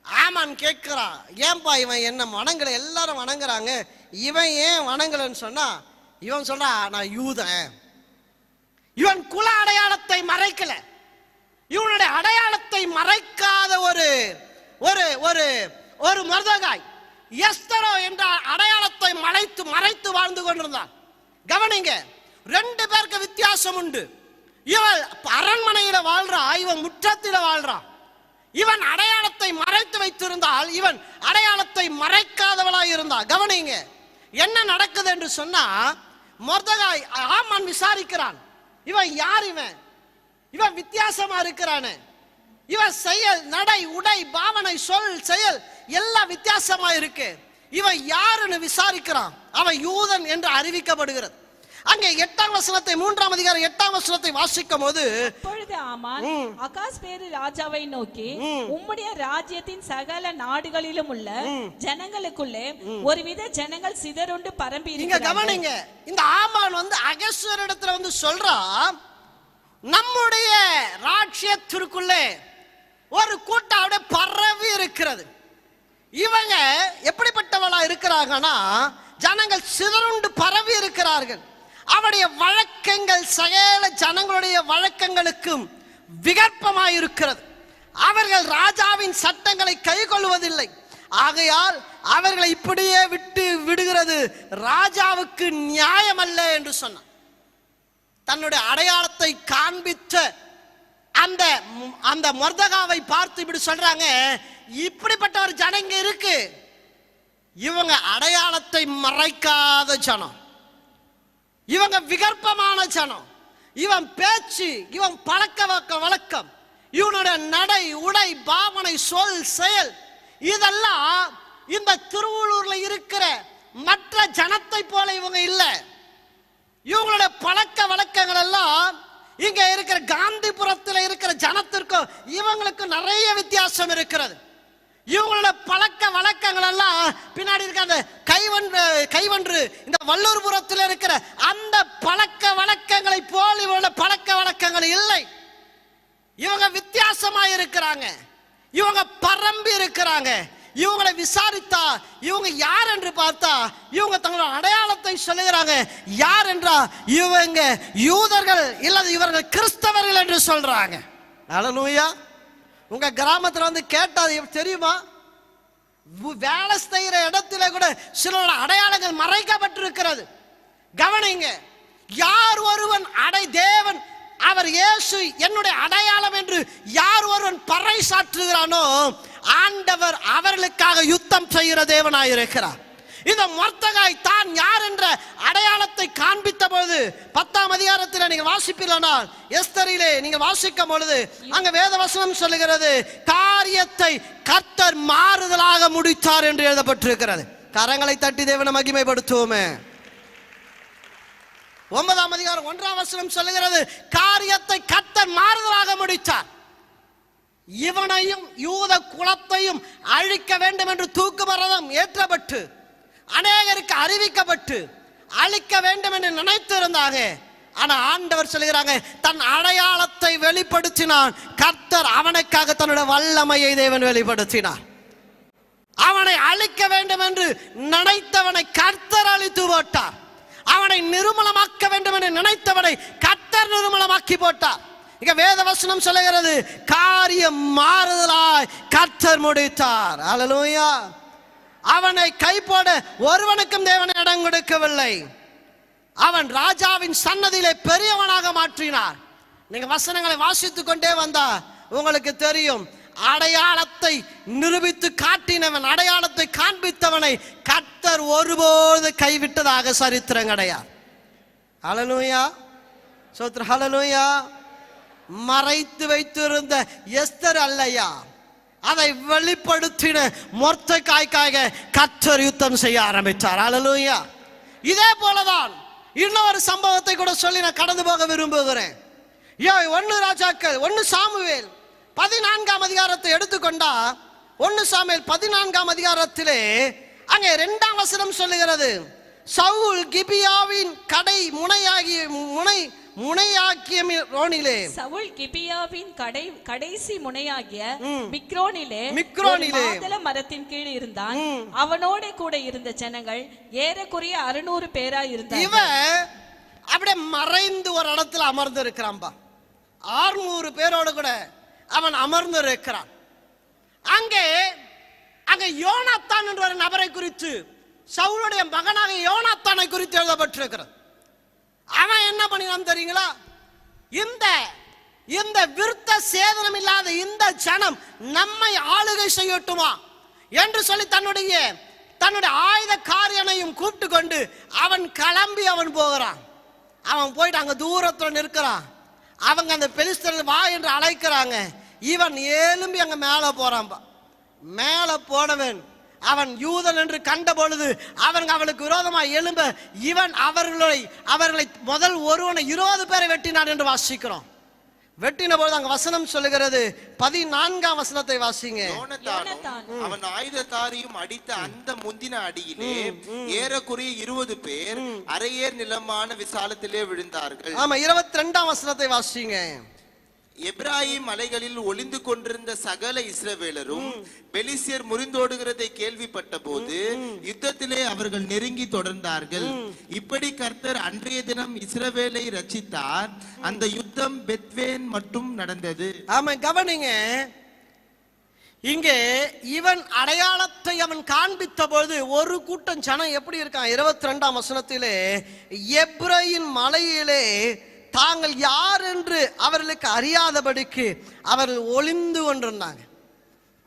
ஆமான் கேட்கிறான், ஏன்பா இவன் என்ன வணங்கல, எல்லாரும் வணங்குறாங்க, இவன் ஏன் வணங்கலன்னு சொன்னா, இவன் சொல்றான், நான் யூதன். இவன் குல அடையாளத்தை மறைக்கல. இவனுடைய அடையாளத்தை மறைக்காத ஒரு ஒரு ஒரு ஒரு மொர்தெகாய் எஸ்தரோ என்ற அடையாளத்தை மறைத்து வாழ்ந்து கொண்டிருந்தான். கவனிங்க, 2 பேருக்கு வித்தியாசம் உண்டு. இவன் அரண்மனையில வாழ்றான், இவன் முற்றத்தில வாழ்றான். இவன் அடையாளத்தை மறைத்து வைத்திருந்தால், இவன் அடையாளத்தை மறைக்காதவளாய் இருந்தான். கவனிங்க, என்ன நடக்குது என்று சொன்னா, மொர்தெகாய் ஆமான் விசாரிக்கிறான், இவன் யார், இவன் வித்தியாசமா இருக்கிறானே, இவன் செயல், நடை, உடை, பாவனை, சொல், செயல் எல்லாம் வித்தியாசமா இருக்கு, இவன் யாருன்னு விசாரிக்கிறான். அவன் யூதன் என்று அறிவிக்கப்படுகிறது. அங்கே 8ஆம் வசனத்தை 3ஆம் அதிகாரம் 8ஆம் வசனத்தை வாசிக்கும் போது, அப்பொழுது ஆமான் அகாஸ்வேரு ராஜாவை நோக்கி, உம்முடைய ராஜ்யத்தின் சகல நாடுகளிலும் உள்ள ஜனங்களுக்குள்ளே ஒருவித ஜனங்கள் சிதறுண்டு பரம்பி இங்க கவனிங்க, இந்த ஆமான் அகஸ்வேரிடத்துல சொல்றா, நம்முடைய ராஜ்யத்திற்குள்ளே ஒரு கூட்டம் பரவி இருக்கிறது. இவங்க எப்படிப்பட்டவளா இருக்கிறாங்கன்னா, ஜனங்கள் சிதறுண்டு பரவி இருக்கிறார்கள். அவருடைய வழக்கங்கள் சகல ஜனங்களுடைய வழக்கங்களுக்கும் விகற்பமாயிருக்கிறது. அவர்கள் ராஜாவின் சட்டங்களை கைக்கொள்வதில்லை. ஆகையால் அவர்களை இப்படியே விட்டு விடுகிறது ராஜாவுக்கு நியாயம் அல்ல என்று சொன்னார். தன்னுடைய அடையாளத்தை காண்பித்த அந்த மொர்தெகாவை பார்த்து இப்படி சொல்றாங்க, இப்படிப்பட்ட ஒரு ஜனங்க இருக்கு. இவங்க அடையாளத்தை மறைக்காத ஜனம், இவங்க விகற்பமான ஜனம். இவன் பேச்சு, இவன் பழக்க வழக்கம், இவனுடைய நடை உடை பாவனை சொல் செயல் இதெல்லாம் இந்த திருவள்ளூர்ல இருக்கிற மற்ற ஜனத்தை போல இவங்க இல்லை. இவங்களுடைய பழக்க வழக்கங்கள் எல்லாம் இங்க இருக்கிற காந்திபுரத்தில் இருக்கிற ஜனத்திற்கும் இவங்களுக்கும் நிறைய வித்தியாசம் இருக்கிறது. இவங்களோட பழக்க வழக்கங்கள் எல்லாம் பின்னாடி இருக்க அந்த கைவன்று இந்த வல்லூர்புரத்தில் இருக்கிற அந்த பழக்க வழக்கங்களை போல் இவங்களோட பழக்க வழக்கங்கள் இல்லை. இவங்க வித்தியாசமா இருக்கிறாங்க, இவங்க பரம்பி இருக்கிறாங்க. இவங்களை விசாரித்தா இவங்க யார் என்று பார்த்தா இவங்க தங்களோட அடையாளத்தை சொல்லுகிறாங்க. யார் என்றா இவங்க யூதர்கள் இல்லது இவர்கள் கிறிஸ்தவர்கள் என்று சொல்றாங்க. அல்லேலூயா. உங்க கிராமத்துல கேட்டா தெரியுமா, வேலை செய்கிற இடத்துல கூட சிலோட அடையாளங்கள் மறைக்கப்பட்டிருக்கிறது. கவனிங்க, யார் ஒருவன் தேவன் அவர் இயேசு என்னுடைய அடையாளம் என்று யார் ஒருவன் பறைசாற்றுகிறானோ ஆண்டவர் அவர்களுக்காக யுத்தம் செய்கிற தேவனாயிருக்கிறார். இந்த மொர்தெகாய் தான் யார் என்ற அடையாளத்தை காண்பித்த பொழுது 10ஆம் அதிகாரத்தில் நீங்கள் வாசிப்பீர்களானால் எஸ்தரிலே நீங்கள் வாசிக்கும் பொழுது அங்க வேதவசனம் சொல்லுகிறது, காரியத்தை கர்த்தர் மாறுதலாக முடித்தார் என்று எழுதப்பட்டிருக்கிறது. கரங்களை தட்டி தேவனை மகிமைப்படுத்துவோமே. 9ஆம் அதிகாரம் 1ஆம் வசனம் சொல்லுகிறது, காரியத்தை கர்த்தர் மாறுதலாக முடித்தார். இவனையும் யூத குலத்தையும் அழிக்க வேண்டும் என்று தூக்குமரம் ஏற்றப்பட்டு அநேகருக்கு அறிவிக்கப்பட்டு அழிக்க வேண்டும் என்று நினைத்திருந்தாங்க. ஆனா ஆண்டவர் சொல்லுகிறாங்க, தன் அடையாளத்தை வெளிப்படுத்தினான். கர்த்தர் அவனுக்காக தன்னுடைய வல்லமையை தேவன் வெளிப்படுத்தினார். அவனை அழிக்க வேண்டும் என்று நினைத்தவனை கர்த்தர் அழித்து போட்டார். அவனை நிர்மூலமாக்க வேண்டும் என்று நினைத்தவனை கர்த்தர் நிர்மூலமாக்கி போட்டார். இங்க வேதவசனம் சொல்லுகிறது, காரியம் மாறுதலாய் கர்த்தர் முடித்தார். அல்லேலூயா. அவனை கைப்போட ஒருவனுக்கும் தேவன் இடம் கொடுக்கவில்லை. அவன் ராஜாவின் சன்னதியிலே பெரியவனாக மாற்றினார். நீங்க வசனங்களை வாசித்துக் கொண்டே வந்தா உங்களுக்கு தெரியும், அடையாளத்தை நிரூபித்து காட்டினவன், அடையாளத்தை காண்பித்தவனை கர்த்தர் ஒருபோது கைவிட்டதாக சரித்திரம் கிடையாது. அல்லேலூயா. சோத்ர ஹல்லேலூயா. மறைத்து வைத்திருந்த எஸ்தர் அல்லையா, அதை வெளிப்படுத்தின மொர்தெகாய்க்காக கர்த்தர் யுத்தம் செய்ய ஆரம்பித்தார். அல்லேலூயா. இதே போலதான் இன்னொரு சம்பவத்தை கூட சொல்லி நான் கடந்து போக விரும்புகிறேன். 1 ராஜாக்கள் 1 சாமுவேல் 14ஆம் அதிகாரத்தை எடுத்துக்கொண்டா 1 சாமுவேல் 14ஆம் அதிகாரத்திலே அங்கே 2ஆம் வசனம் சொல்லுகிறது, சவுல் கிபியாவின் முனையாகிய சவுல் கிபியாவின் கடைசி முனையாகிய மிக்ரோனிலே மாதள மரத்தின் கீழ் இருந்தான். அவனோட கூட இருந்த ஜனங்கள் ஏறக்குறைய 600 பேரா இருந்தார். இவன் அப்படியே மறைந்து ஒரு இடத்துல அமர்ந்து இருக்கிறான்பா. 600 பேரோடு கூட அவன் அமர்ந்து இருக்கிறான். அங்கே யோனாத்தான் என்ற ஒரு நபரை குறித்து, சவுலுடைய மகனாக யோனாத்தானை குறித்து எழுதப்பட்டிருக்கிறது. அவன் என்ன பண்ணினான் தெரியுங்களா, இந்த விருத்த சேதனம் இல்லாத இந்த ஜனம் நம்மை ஆளுகை செய்யட்டுமா என்று சொல்லி தன்னுடைய ஆயுதக்காரனையும் கூப்பிட்டு கொண்டு அவன் கிளம்பி அவன் போகிறான். அவன் போயிட்டு அங்க தூரத்துல நிற்கிறான். அவங்க அந்த பெலிஸ்தர்கள் வா என்று அழைக்கிறாங்க. இவன் எழும்பி அங்க மேல போறான்பா. மேல போனவன் அவன் யூதன் என்று கண்ட பொழுது அவளுக்கு விரோதமாக எழும்ப இவன் அவர்களை முதல் ஒருவனை 20 பேரை வெட்டினான் என்று வாசிக்கிறோம். வெட்டின பொழுது அங்க வசனம் சொல்லுகிறது 14ஆம் வசனத்தை வாசிங்க. அவன் ஆயுததாரியும் அடித்த அந்த முந்தின அடியிலே ஏறக்குறைய 20 பேர் அரையேர் நிலமான விசாலத்திலே விழுந்தார்கள். ஆமா, 22ஆம் வசனத்தை வாசிங்க. எப்ராஹிம் மலைகளில் ஒளிந்து கொண்டிருந்த சகல இஸ்ரவேலரும் பெலிஸ்யர் முறிந்தோடுகிறதை கேள்விப்பட்ட போது யுத்தத்திலே அவர்கள் நெருங்கி தொடர்ந்தார்கள். இப்படி கர்த்தர் அன்றைய தினம் இஸ்ரவேலை ரட்சித்தார். அந்த யுத்தம் பெத்வேன் மட்டும் நடந்தது. ஆமா, கவனிங்க. இங்கே இவன் அடையாளத்தை அவன் காண்பித்த பொழுது ஒரு கூட்டம் ஜனம் எப்படி இருக்கான்? 22ஆம் வசனத்திலே எப்ராஹிம் மலையிலே தாங்கள் யார் என்று அவர்களுக்கு அறியாதபடிக்கு அவர்கள் ஒளிந்து கொண்டிருந்தாங்க.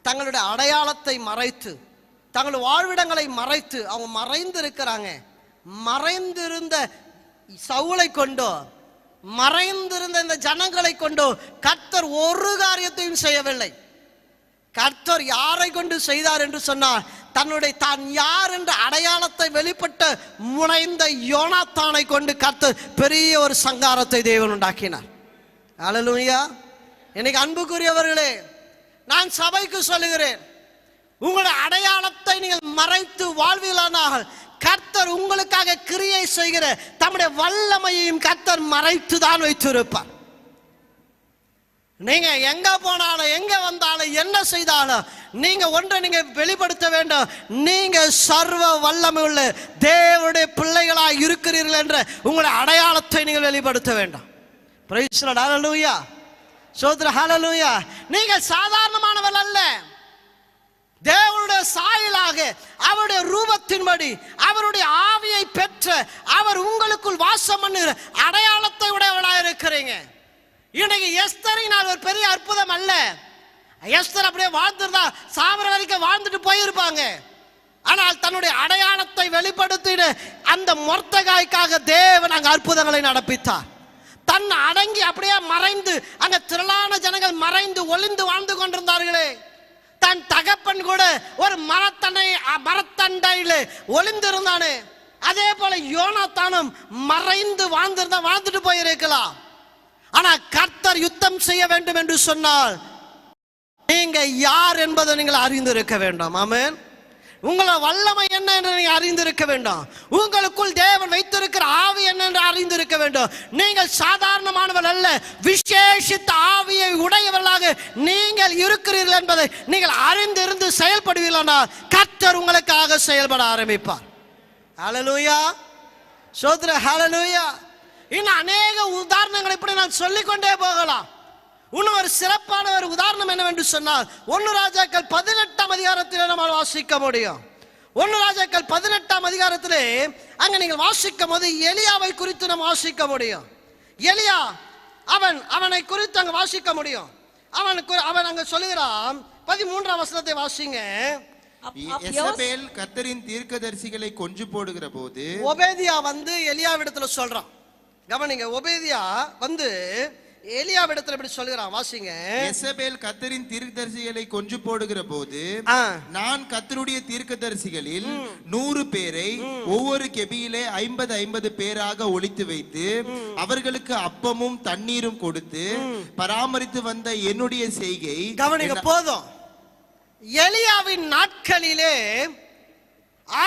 தங்களுடைய அடையாளத்தை மறைத்து, தங்களுடைய வாழ்விடங்களை மறைத்து அவங்க மறைந்து இருக்கிறாங்க. மறைந்திருந்த சவுலை கொண்டோ, மறைந்திருந்த இந்த ஜனங்களை கொண்டோ கர்த்தர் ஒரு காரியத்தையும் செய்யவில்லை. கர்த்தர் யாரை கொண்டு செய்தார் என்று சொன்னார், தான் யார் என்ற அடையாளத்தை வெளிப்பட்ட முனைந்த யோனாத்தானை கொண்டு கர்த்தர் பெரிய ஒரு சங்காரத்தை தேவன் உண்டாக்கினார். அல்லேலூயா. எனக்கு அன்புக்குரியவர்களே, நான் சபைக்கு சொல்லுகிறேன், உங்களுடைய அடையாளத்தை நீங்கள் மறைத்து வாழ்வீர்களானால் கர்த்தர் உங்களுக்காக கிரியை செய்கிற தம்முடைய வல்லமையையும் கர்த்தர் மறைத்து தான் வைத்திருப்பார். நீங்க எங்க போனாலும் எங்க வந்தாலும் என்ன செய்தாலும் நீங்க ஒன்றை நீங்க வெளிப்படுத்த வேண்டும், நீங்க சர்வ வல்லமை உள்ள தேவனுடைய பிள்ளைகளாய் இருக்கிறீர்கள் என்ற உங்களுடைய அடையாளத்தை நீங்கள் வெளிப்படுத்த வேண்டும். Praise the Lord. ஹல்லேலூயா. ஸ்தோத்திரம். ஹல்லேலூயா. நீங்கள் சாதாரணமானவர்கள் அல்ல. தேவனுடைய சாயலாக அவருடைய ரூபத்தின்படி அவருடைய ஆவியை பெற்ற அவர் உங்களுக்குள் வாசம் பண்ணுகிற அடையாளத்தை உடையவளாக இருக்கிறீங்க. இன்னைக்கு எஸ்தரினால் ஒரு பெரிய அற்புதம் அல்ல. எஸ்தர் அப்படியே வாழ்ந்திருந்தா சாவர வரைக்கும் வாழ்ந்துட்டு போயிருப்பாங்க. ஆனால் தன்னுடைய அடையாளத்தை வெளிப்படுத்தின அந்த மொர்தெகாய்க்காக தேவன் அங்க அற்புதங்களை நடப்பித்தார். தன் அடங்கி அப்படியே மறைந்து அங்க திரளான ஜனங்கள் மறைந்து ஒளிந்து வாழ்ந்து கொண்டிருந்தார்களே, தன் தகப்பன் கூட ஒரு மரத்தண்டையில ஒளிந்திருந்தானே, அதே போல யோனாத்தானும் மறைந்து வாழ்ந்துட்டு போயிருக்கலாம். ஆனா கர்த்தர் யுத்தம் செய்ய வேண்டும் என்று சொன்னால் நீங்க யார் என்பதை நீங்கள் அறிந்திருக்க வேண்டும். ஆமென். உங்களோட வல்லமை என்ன என்று நீங்கள் அறிந்திருக்க வேண்டும். உங்களுக்குள் தேவன் வைத்திருக்கிற ஆவி என்ன என்று அறிந்திருக்க வேண்டும். நீங்கள் சாதாரணமானவர்கள் அல்ல, விசேஷித்த ஆவியை உடையவர்களாக நீங்கள் இருக்கிறீர்கள் என்பதை நீங்கள் அறிந்திருந்து செயல்படுவீர்களானால் கர்த்தர் உங்களுக்காக செயல்பட ஆரம்பிப்பார். ஹல்லேலூயா. ஸ்தோத்திரம். ஹல்லேலூயா. இன்னும் அநேக உதாரணங்களை இப்படி நான் சொல்லிக்கொண்டே போகலாம். இன்னும் ஒரு சிறப்பான ஒரு உதாரணம் என்னவென்று சொன்னால் 1 ராஜாக்கள் 18ஆம் அதிகாரத்தில் நம்ம வாசிக்க முடியும். 1 ராஜாக்கள் 18ஆம் அதிகாரத்திலே அங்க நீங்கள் வாசிக்கும் போது எலியாவை குறித்து நம்ம வாசிக்க முடியும். எலியா அவனை குறித்து அங்க வாசிக்க முடியும். அவன் அங்க சொல்லுகிறான். 13ஆம் வசனத்தை வாசிங்க. யெசபேல் கர்த்தரின் தீர்க்கதரிசிகளை கொன்று போடுகிற போது ஒபேதியா எலியாவிடத்துல சொல்றான். கவனிங்க, ஒபேதியா எலியாவிடத்துல இப்படி சொல்கிறான். வாசிங்க. யெசபேல் கர்த்தரின் தீர்க்கதரிசிகளை கொன்று போடுகிற போது நான் கர்த்தருடைய தீர்க்கதரிசிகளில் 100 பேரை ஒவ்வொரு கெபியிலே 50 பேராக ஒளித்து வைத்து அவர்களுக்கு அப்பமும் தண்ணீரும் கொடுத்து பராமரித்து வந்த என்னுடைய செய்கை. கவனிங்க, போதும். எலியாவின் நாட்களிலே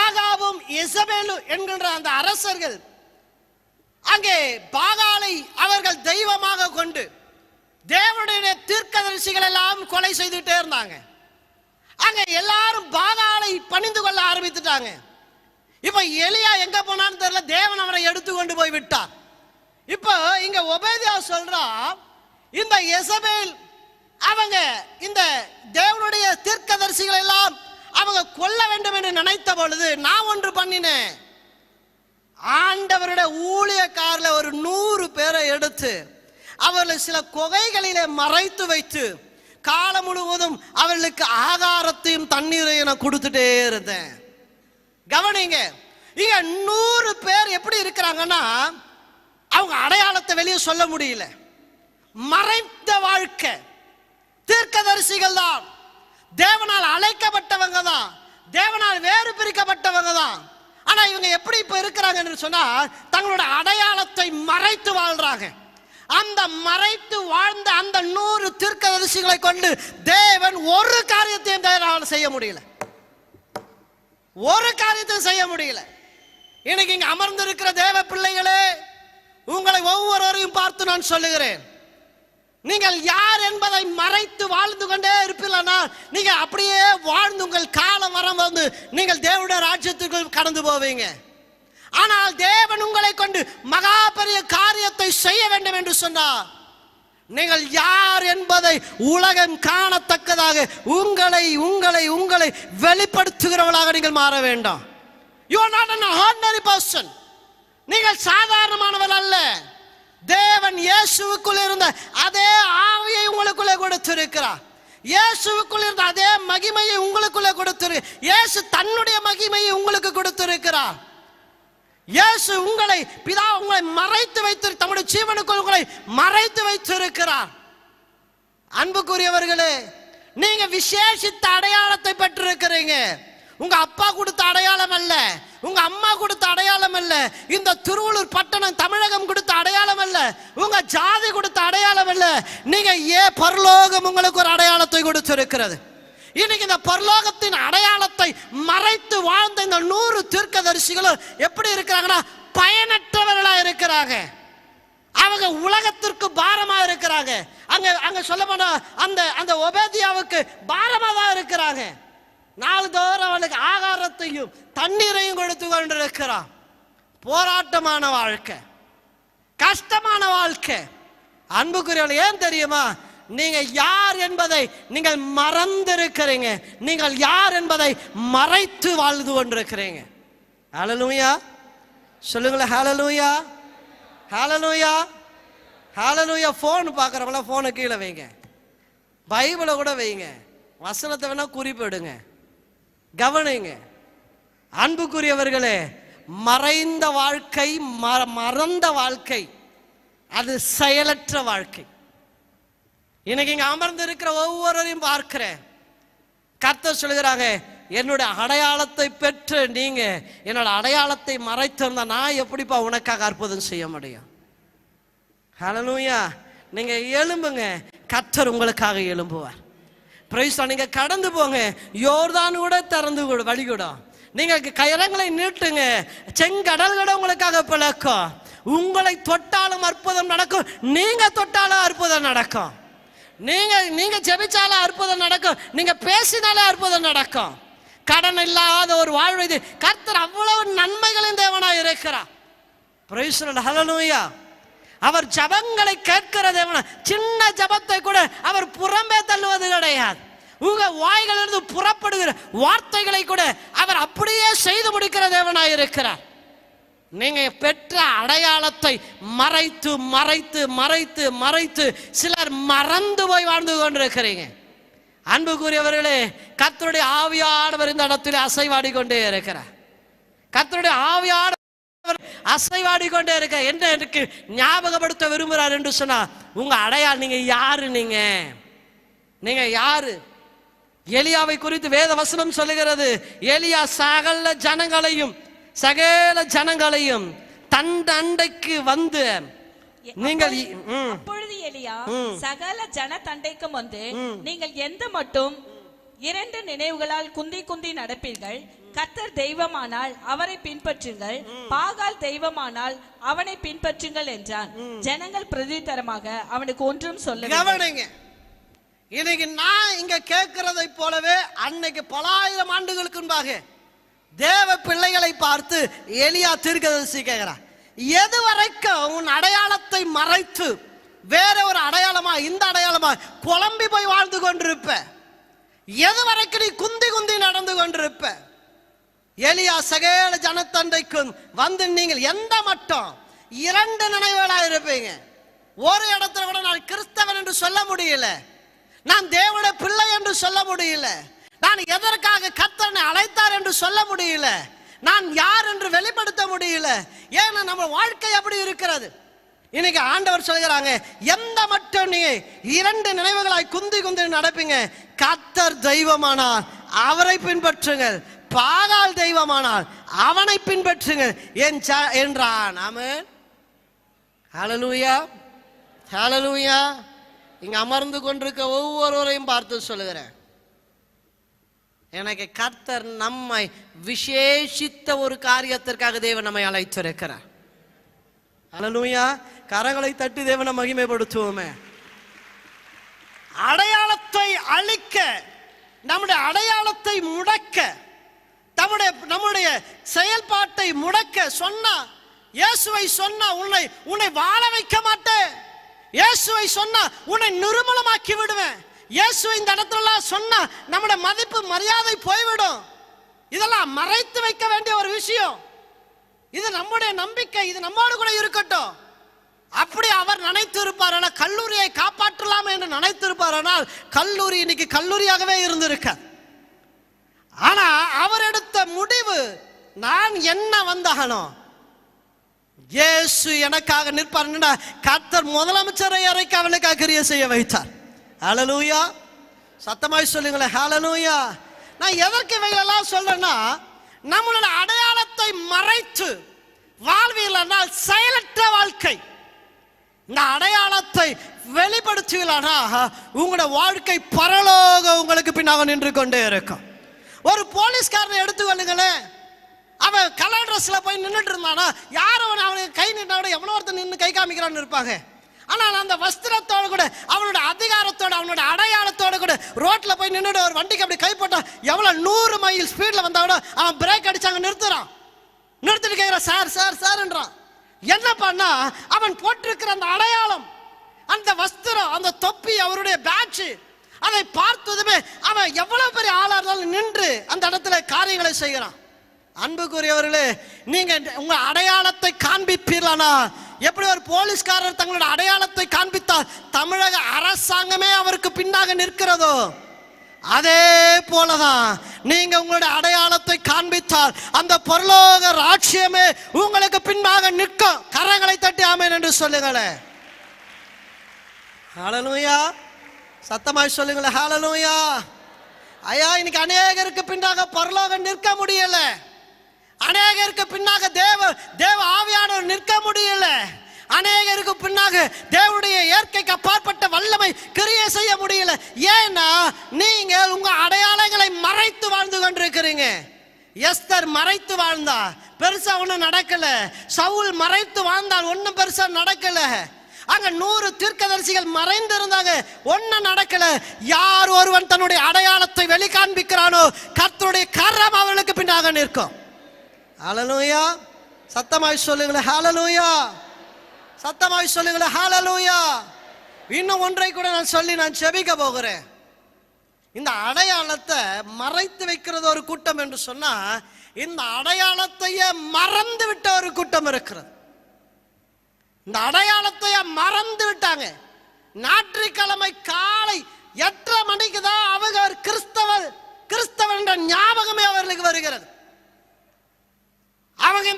ஆகாபும் யெசபேலும் என்கின்ற அந்த அரசர்கள் அங்கே பாகாலை அவர்கள் தெய்வமாக கொண்டு தேவனுடைய தீர்க்கதரிசிகள் எல்லாம் கொலை செய்துட்டே இருந்தாங்க. அங்க எல்லாரும் பாகாலை பணிந்து கொள்ள ஆரம்பித்துட்டாங்க. இப்ப எலியா எங்க போனான்னு தெரியல, தேவன் அவரை எடுத்து கொண்டு போய் விட்டார். இப்போ இங்க ஒபேதியா சொல்றா, இந்த யெசபேல் அவங்க இந்த தேவனுடைய தீர்க்கதரிசிகள் எல்லாம் அவங்க கொல்ல வேண்டும் என்று நினைத்த பொழுது நான் ஒன்று பண்ணினேன். ஆண்டவருடைய ஊழியக்காரர்ல ஒரு 100 பேரை எடுத்து அவர்களை சில குகைகளிலே மறைத்து வைத்து காலம் முழுவதும் அவர்களுக்கு ஆகாரத்தையும் தண்ணீரையும் நான் கொடுத்துட்டே இருந்தேன். கவனிங்க, இங்க 100 பேர் எப்படி இருக்கிறாங்கன்னா அவங்க அடையாளத்தை வெளியே சொல்ல முடியல. மறைந்த வாழ்க்கை. தீர்க்கதரிசிகள் தான், தேவனால் அழைக்கப்பட்டவங்க தான், தேவனால் வேறு பிரிக்கப்பட்டவங்க தான். ஆனா இவங்க எப்படி இப்ப இருக்கிறாங்கன்னு சொன்னா, தங்களோட அடையாளத்தை மறைத்து வாழ்றாங்க. அந்த மறைத்து வாழ்ந்த அந்த 100 தீர்க்கதரிசிகளை கொண்டு தேவன் ஒரு காரியத்தையும் தேவனால் செய்ய முடியல. ஒரு காரியத்தையும் செய்ய முடியல. இன்னைக்கு இங்க அமர்ந்திருக்கிற தேவ பிள்ளைகளே, உங்களை ஒவ்வொருவரையும் பார்த்து நான் சொல்லுகிறேன், நீங்கள் யார் என்பதை மறைத்து வாழ்ந்து கொண்டே இருப்பீர்களா, நீங்க அப்படியே வாழ்ந்து உங்கள் காலம் வரம் வந்து நீங்கள் தேவனுடைய ராஜ்யத்திற்குள் கடந்து போவீங்க. ஆனால் தேவன் உங்களை கொண்டு மகா பெரிய காரியத்தை செய்ய வேண்டும் என்று சொன்னார். நீங்கள் யார் என்பதை உலகம் காணத்தக்கதாக உங்களை உங்களை உங்களை வெளிப்படுத்துகிறவர்களாக நீங்கள் மாற வேண்டாம். You are not an ordinary person. நீங்கள் சாதாரணமானவர் அல்ல. தேவன் இயேசுவுக்குள் இருந்த அதே ஆவியை உங்களுக்குள்ளே கொடுத்திருக்கிறார். இயேசுவுக்குள் இருந்த அதே மகிமையை உங்களுக்குள்ளே கொடுத்திருக்கிறார். இயேசு தன்னுடைய மகிமையை உங்களுக்கு கொடுத்திருக்கிறார். இயேசு உங்களை பிதா உங்களை மறைத்து வைத்து தம்முடைய ஜீவனுக்குள் உங்களை மறைத்து வைத்திருக்கிறார். அன்புக்குரியவர்களே, நீங்க விசேஷித்த அடையாளத்தை பெற்றிருக்கிறீங்க. உங்க அப்பா கொடுத்த அடையாளம் அல்ல, உங்க அம்மா கொடுத்த அடையாளம் அல்ல, இந்த திருவள்ளூர் பட்டணம் தமிழகம் கொடுத்த அடையாளம் அல்ல, உங்க ஜாதி கொடுத்த அடையாளம் அல்ல. நீங்க பரலோகம் உங்களுக்கு ஒரு அடையாளத்தை கொடுத்திருக்கிறது. இன்னைக்கு இந்த பரலோகத்தின் அடையாளத்தை மறைத்து வாழ்ந்த இந்த 100 தீர்க்கதரிசிகளும் எப்படி இருக்கிறாங்கன்னா, பயனற்றவர்களா இருக்கிறாங்க. அவங்க உலகத்திற்கு பாரமா இருக்கிறாங்க. அங்க சொல்ல போனா அந்த ஒபேதியாவுக்கு பாரமா தான் இருக்கிறாங்க. நாள்தோறும் அவனுக்கு ஆகாரத்தையும் தண்ணீரையும் கொடுத்து கொண்டிருக்கிறான். போராட்டமான வாழ்க்கை, கஷ்டமான வாழ்க்கை. அன்புக்குரியவர்கள், ஏன் தெரியுமா? நீங்க யார் என்பதை நீங்கள் மறந்திருக்கிறீங்க. நீங்கள் யார் என்பதை மறைத்து வாழ்ந்து கொண்டிருக்கிறீங்க. ஹல்லேலூயா சொல்லுங்களேன். ஹல்லேலூயா, ஹல்லேலூயா, ஹல்லேலூயா. போன் பார்க்குறவங்கள போனை கீழே வைங்க, பைபிளை கூட வைங்க, வசனத்தை வேணா குறிப்பிடுங்க, கவனிங்க. அன்புக்குரியவர்களே, மறைந்த வாழ்க்கை, மறந்த வாழ்க்கை, அது செயலற்ற வாழ்க்கை. இன்னைக்கு இங்க அமர்ந்து இருக்கிற ஒவ்வொருவரையும் பார்க்கிறேன். கர்த்தர் சொல்கிறாங்க, என்னுடைய அடையாளத்தை பெற்று நீங்க என்னோட அடையாளத்தை மறைத்திருந்தா நான் எப்படிப்பா உனக்காக அற்புதம் செய்ய முடியும்? ஹல்லேலூயா. நீங்க எழும்புங்க, கர்த்தர் உங்களுக்காக எழும்புவார். பிரைஸ். நீங்க கடந்து போங்க, யோர்தான் கூட திறந்து வழிவிடும். நீங்க கயிறங்களை நீட்டுங்க, செங்கடல் கூட உங்களுக்காக பிளக்கும். உங்களை தொட்டாலும் அற்புதம் நடக்கும், நீங்க தொட்டாலும் அற்புதம் நடக்கும். நீங்க ஜெபிச்சாலும் அற்புதம் நடக்கும், நீங்க பேசினாலே அற்புதம் நடக்கும். கடன் இல்லாத ஒரு வாழ்வு இது. கர்த்தர் அவ்வளவு நன்மைகளின் தேவனாய் இருக்கிறார். Price the Lord. ஹல்லேலூயா. அவர் ஜபங்களை கேட்கிற தேவனா. சின்ன ஜபத்தை கூட அவர் புறம்பே தள்ளுவது கிடையாது. உங்க வாய்களிலிருந்து புறப்படுகிற வார்த்தைகளை கூட அவர் அப்படியே செய்து முடிக்கிற தேவனாய் இருக்கிறார். நீங்க பெற்ற அடையாளத்தை மறைத்து மறைத்து மறைத்து மறைத்து சிலர் மறந்து போய் வாழ்ந்து கொண்டிருக்கிறீங்க. அன்புக்குரியவர்களே, கர்த்தருடைய ஆவியானவர் இந்த இடத்தில் அசைவாடி கொண்டே இருக்கிறார். கர்த்தருடைய ஆவியானவர் அசைவாடி கொண்டே இருக்க. என்ன எனக்கு ஞாபகப்படுத்த விரும்புகிறார் என்று சொன்னா, உங்க அடையாளம் நீங்க யாரு? நீங்க யாரு? எலியாவை குறித்து வேத வசனம் சொல்லுகிறது, எலியா சகல ஜனங்களையும் தன் அண்டைக்கு வந்து நீங்கள் அப்பொழுது எலியா சகல ஜன தண்டைக்கும் வந்து, நீங்கள் எந்த மட்டும் 2 நினைவுகளால் குந்தி குந்தி நடப்பீர்கள். கர்த்தர் தெய்வமானால் அவரை பின்பற்றுங்கள், பாகால் தெய்வமானால் அவனை பின்பற்றுங்கள் என்றான். ஜனங்கள் பிரதித்தரமாக அவனுக்கு ஒன்றும் சொல்லவில்லை. இன்னைக்கு நான் இங்க கேட்கிறதை போலவே அன்னைக்கு பல ஆயிரம் ஆண்டுகளுக்கு முன்பாக தேவ பிள்ளைகளை பார்த்து எலியா தீர்க்கதரிசி கேட்கிறார், எது வரைக்கும் உன் அடையாளத்தை மறைத்து வேற ஒரு அடையாளமா இந்த அடையாளமா புலம்பி போய் வாழ்ந்து கொண்டிருப்ப? எது வரைக்கும் நீ குந்தி குந்தி நடந்து கொண்டிருப்ப? எலியா சகல ஜனத்தண்டைக்கும் வந்து நீங்கள் எந்த மட்டும் 2 நினைவுகளா இருப்பீங்க. ஒரு இடத்துல கூட நான் கிறிஸ்தவன் என்று சொல்ல முடியல, நான் தேவனுடைய பிள்ளை என்று சொல்ல முடியல, நான் எதற்காக கர்த்தரை அழைத்தார் என்று சொல்ல முடியல, நான் யார் என்று வெளிப்படுத்த முடியல. ஏன்னா நம்ம வாழ்க்கை அப்படி இருக்கிறது. இன்னைக்கு ஆண்டவர் சொல்கிறாங்க, எந்த மட்டும் நீங்க 2 நினைவுகளாய் குந்தி குந்தி நடப்பீங்க. கர்த்தர் தெய்வமானார் அவரை பின்பற்றுங்கள், பாகால் தெய்வமானால் அவனை பின்பற்றுங்க என்றான். ஆமென். ஹல்லேலூயா, ஹல்லேலூயா. இங்க அமர்ந்து கொண்டிருக்க ஒவ்வொருவரையும் பார்த்து சொல்லுகிறேன், எனக்கு கர்த்தர் நம்மை விசேஷித்த ஒரு காரியத்திற்காக தேவன் நம்மை அழைத்திருக்கிறார். ஹல்லேலூயா. கரங்களை தட்டி தேவனை மகிமைப்படுத்துவோமே. அடையாளத்தை அழிக்க, நம்முடைய அடையாளத்தை முடக்க, நம்முடைய செயல்பாட்டை முடக்க சொன்னா, இயேசுவை சொன்னா உன்னை வாழ வைக்க மாட்டேன், இயேசுவை சொன்னா உன்னை நிர்மூலமாக்கி விடுவேன், இயேசுவை இந்த இடத்துல சொன்னா நம்முடைய மதிப்பு மரியாதை போய்விடும். இதெல்லாம் மறைத்து வைக்க வேண்டிய ஒரு விஷயம். இது நம்முடைய நம்பிக்கை, இது நம்மோடு கூட இருக்கட்டும். அப்படி அவர் நினைத்து இருப்பார், கல்லூரியை காப்பாற்றலாம் என்று நினைத்து இருப்பார். கல்லூரி இன்னைக்கு கல்லூரியாகவே இருந்திருக்க. ஆனா அவர் எடுத்த முடிவு, நான் என்ன வந்தாகணும், இயேசு எனக்காக நிற்பார். கர்த்தர் முதலமைச்சரை அறைக்கு அவனுக்காக கிரியை செய்ய வைத்தார். ஹல்லேலூயா. சத்தமாய் சொல்லுங்களேன், ஹல்லேலூயா. நான் எதற்கு இவைகளெல்லாம் சொல்றேன்னா, நம்மளோட அடையாளத்தை மறைத்து வாழ்வீர்களானால் செயலற்ற வாழ்க்கை. இந்த அடையாளத்தை வெளிப்படுத்துவீர்களானா உங்களோட வாழ்க்கை பரலோக உங்களுக்கு பின்னாக நின்று கொண்டே இருக்கும். ஒரு போலீஸ்காரனை எடுத்துக்கொள்ளுங்களேன், அவன் கலர் ட்ரெஸ்ல போய் நின்றுட்டு இருந்தானா, யாரும் அவனுக்கு கை நின்னா எவ்வளோ ஒருத்தர் நின்று கை காமிக்கிறான்னு இருப்பாங்க. ஆனால் அந்த வஸ்திரத்தோடு கூட, அவனோட அதிகாரத்தோட, அவனோட அடையாளத்தோடு கூட ரோட்ல போய் நின்றுட்டு ஒரு வண்டிக்கு அப்படி கைப்பட்டா, எவ்வளோ 100 மைல் ஸ்பீட்ல வந்தாவோட அவன் பிரேக் அடிச்சாங்க, நிறுத்துறான். நிறுத்திட்டு கேட்கிறான், சார் சார் சார்ன்றான். என்ன பண்ணா, அவன் போட்டிருக்கிற அந்த அடையாளம், அந்த வஸ்திரம், அந்த தொப்பி, அவருடைய பேட்ச், அதை பார்த்ததுமே அவன் எவ்வளவு பெரிய ஆளா இருந்தாலும் நின்று அந்த இடத்துல காரியங்களை செய்கிறான். அன்புக்குரியவர்களே, நீங்க உங்க அடையாளத்தை காண்பிப்பீர்களானா, எப்படி ஒரு போலீஸ்காரர் தங்களோட அடையாளத்தை காண்பித்தால் தமிழக அரசாங்கமே அவருக்கு பின்னாக நிற்கிறதோ, அதே போலதான் நீங்க உங்களுடைய அடையாளத்தை காண்பித்தால் அந்த பரலோக ராஜ்யமே உங்களுக்கு பின்னாக நிற்கும். கரங்களை தட்டி ஆமென் என்று சொல்லுங்களேன். ஹல்லேலூயா. சத்தமாய் சொல்லுங்களேன், ஹல்லேலூயா. ஐயா, இன்னைக்கு அநேகருக்கு பின்னாக பரலோகம் நிற்க முடியல, அநேகருக்கு பின்னாக தேவ ஆவியானவர் நிற்க முடியல, அநேகருக்கு பின்னாக தேவனுடைய இயற்கைக்கு அப்பாற்பட்ட வல்லமை கிரியை செய்ய முடியல. ஏன்னா நீங்க உங்க அடையாளங்களை மறைத்து வாழ்ந்து கொண்டிருக்கிறீங்க. எஸ்தர் மறைத்து வாழ்ந்தா, பெருசா ஒண்ணும் நடக்கல. சவுல் மறைத்து வாழ்ந்தால் ஒன்னும் பெருசா நடக்கல. அங்க 100 தீர்க்கதரிசிகள் மறைந்து இருந்தாங்க, ஒன்னும் நடக்கல. யார் ஒருவன் தன்னுடைய அடையாளத்தை வெளிக்காண்பிக்கிறானோ கர்த்தருடைய கரம் அவனுக்கு பின்னாக நிற்கும். ஹல்லேலூயா. சத்தமாய் சொல்லுங்களேன், ஹல்லேலூயா. சத்தமாய் சொல்லுங்களேன், ஹல்லேலூயா. இன்னும் ஒன்றை கூட நான் சொல்லி நான் செபிக்க போகிறேன். இந்த அடையாளத்தை மறைத்து வைக்கிறது ஒரு கூட்டம் என்று சொன்னா, இந்த அடையாளத்தையே மறந்து விட்ட ஒரு கூட்டம் இருக்கிறது. இந்த அடையாளத்தையே மறந்து விட்டாங்க. ஞாயிற்றுக்கிழமை காலை 8:30 மணிக்கு தான் அவங்க கிறிஸ்தவன் என்ற ஞாபகமே அவர்களுக்கு வருகிறது. அவங்க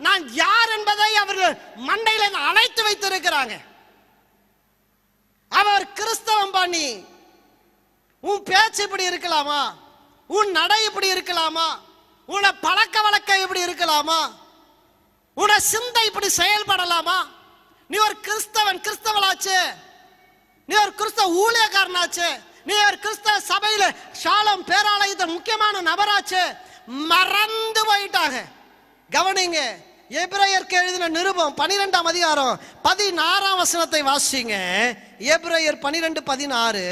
நான் யார் என்பதை அவர்கள் மண்டையில அழைத்து வைத்திருக்கிறாங்க. அவர் கிறிஸ்தவம் பண்ணி, உன் பேச்சு இப்படி இருக்கலாமா, உன் நடை இப்படி இருக்கலாமா, உன பழக்க வழக்கம் இப்படி இருக்கலாமா, உன சிந்தை இப்படி செயல்படலாமா, நீ ஒரு கிறிஸ்தவளாச்சு, நீ ஒரு கிறிஸ்தவ ஊழியக்காரனாச்சு, நீ ஒரு கிறிஸ்தவ சபையில ஷாலம் பேராலயத்தின் முக்கியமான நபராச்சு, மறந்து போயிட்டாங்க. கவனிங்க, எபிரேயருக்கு எழுதின நிருபம் 12ஆம் அதிகாரம் 16ஆம் வசனத்தை வாசிங்க. எபிரேயர் 12:16.